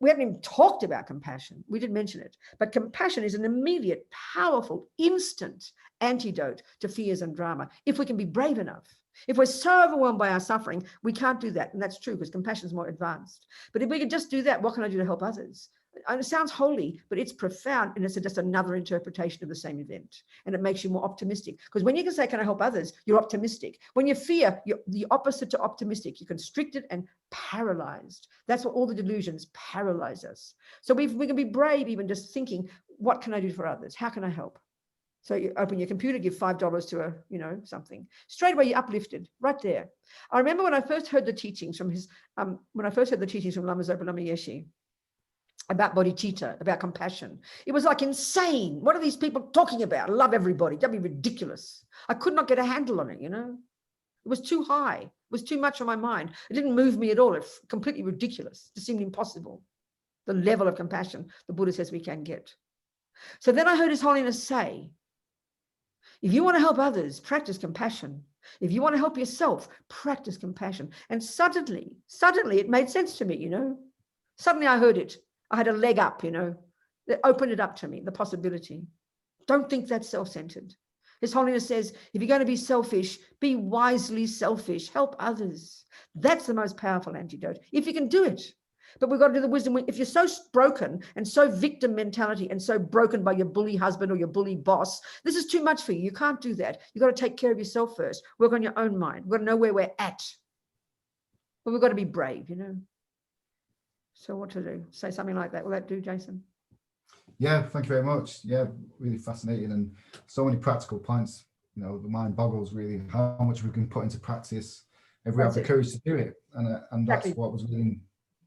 we haven't even talked about compassion. We did mention it. But compassion is an immediate, powerful, instant antidote to fears and drama. If we can be brave enough. If we're so overwhelmed by our suffering, we can't do that. And that's true because compassion is more advanced. But if we could just do that, what can I do to help others? And it sounds holy, but it's profound, and it's just another interpretation of the same event. And it makes you more optimistic. Because when you can say, can I help others? You're optimistic. When you fear, you're the opposite to optimistic. You're constricted and paralyzed. That's what all the delusions paralyze us. So we can be brave even just thinking, what can I do for others? How can I help? So you open your computer, give $5 to something. Straight away, you're uplifted right there. I remember when I first heard the teachings from Lama Yeshe, about bodhicitta, about compassion. It was like insane. What are these people talking about? I love everybody. That'd be ridiculous. I could not get a handle on it, It was too high. It was too much on my mind. It didn't move me at all. It's completely ridiculous. It seemed impossible. The level of compassion the Buddha says we can get. So then I heard His Holiness say, if you want to help others, practice compassion. If you want to help yourself, practice compassion. And suddenly it made sense to me, Suddenly I heard it. I had a leg up, that opened it up to me, the possibility. Don't think that's self-centered. His Holiness says, if you're going to be selfish, be wisely selfish. Help others. That's the most powerful antidote, if you can do it. But we've got to do the wisdom. If you're so broken and so victim mentality and so broken by your bully husband or your bully boss, this is too much for you. You can't do that. You've got to take care of yourself first. Work on your own mind. We've got to know where we're at. But we've got to be brave, So what to do? Say something like that. Will that do, Jason? Yeah, thank you very much. Yeah, really fascinating and so many practical points. The mind boggles really how much we can put into practice if we have the courage to do it. And that's what was really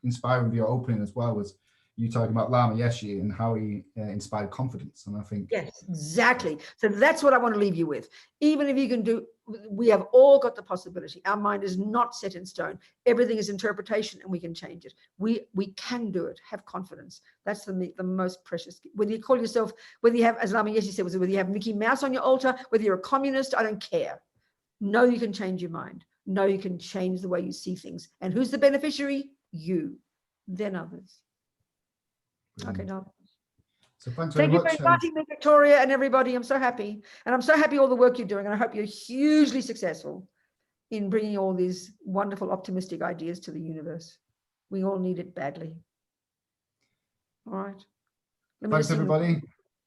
inspiring with your opening as well, was you talking about Lama Yeshe and how he inspired confidence. And I think yes, exactly. So that's what I want to leave you with. Even if you can do, we have all got the possibility. Our mind is not set in stone. Everything is interpretation, and we can change it. We can do it. Have confidence. That's the most precious. Whether you call yourself, whether you have, as Lama Yeshe said, whether you have Mickey Mouse on your altar, whether you're a communist, I don't care. Know you can change your mind. Know you can change the way you see things. And who's the beneficiary? You, then others. Okay, no. So thanks Thank very you much. for inviting me, Victoria, and everybody. I'm so happy. And I'm so happy all the work you're doing. And I hope you're hugely successful in bringing all these wonderful, optimistic ideas to the universe. We all need it badly. All right. Thanks, everybody.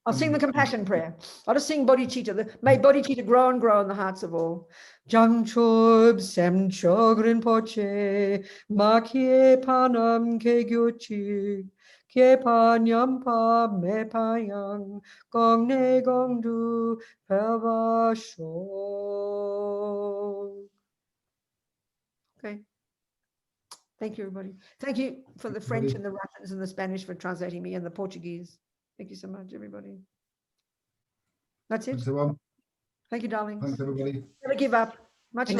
I'll sing the compassion prayer. I'll just sing bodhicitta. May bodhicitta grow and grow in the hearts of all. Jamchob semcho grinpoche, makie panam ke gyochi, ke panyampa me payang, gong ne gong du pervasho. Okay. Thank you, everybody. Thank you for the French and the Russians and the Spanish for translating me, and the Portuguese. Thank you so much, everybody. That's it. Thanks, everyone. Thank you, darlings. Thanks, everybody. Never give up. Much love.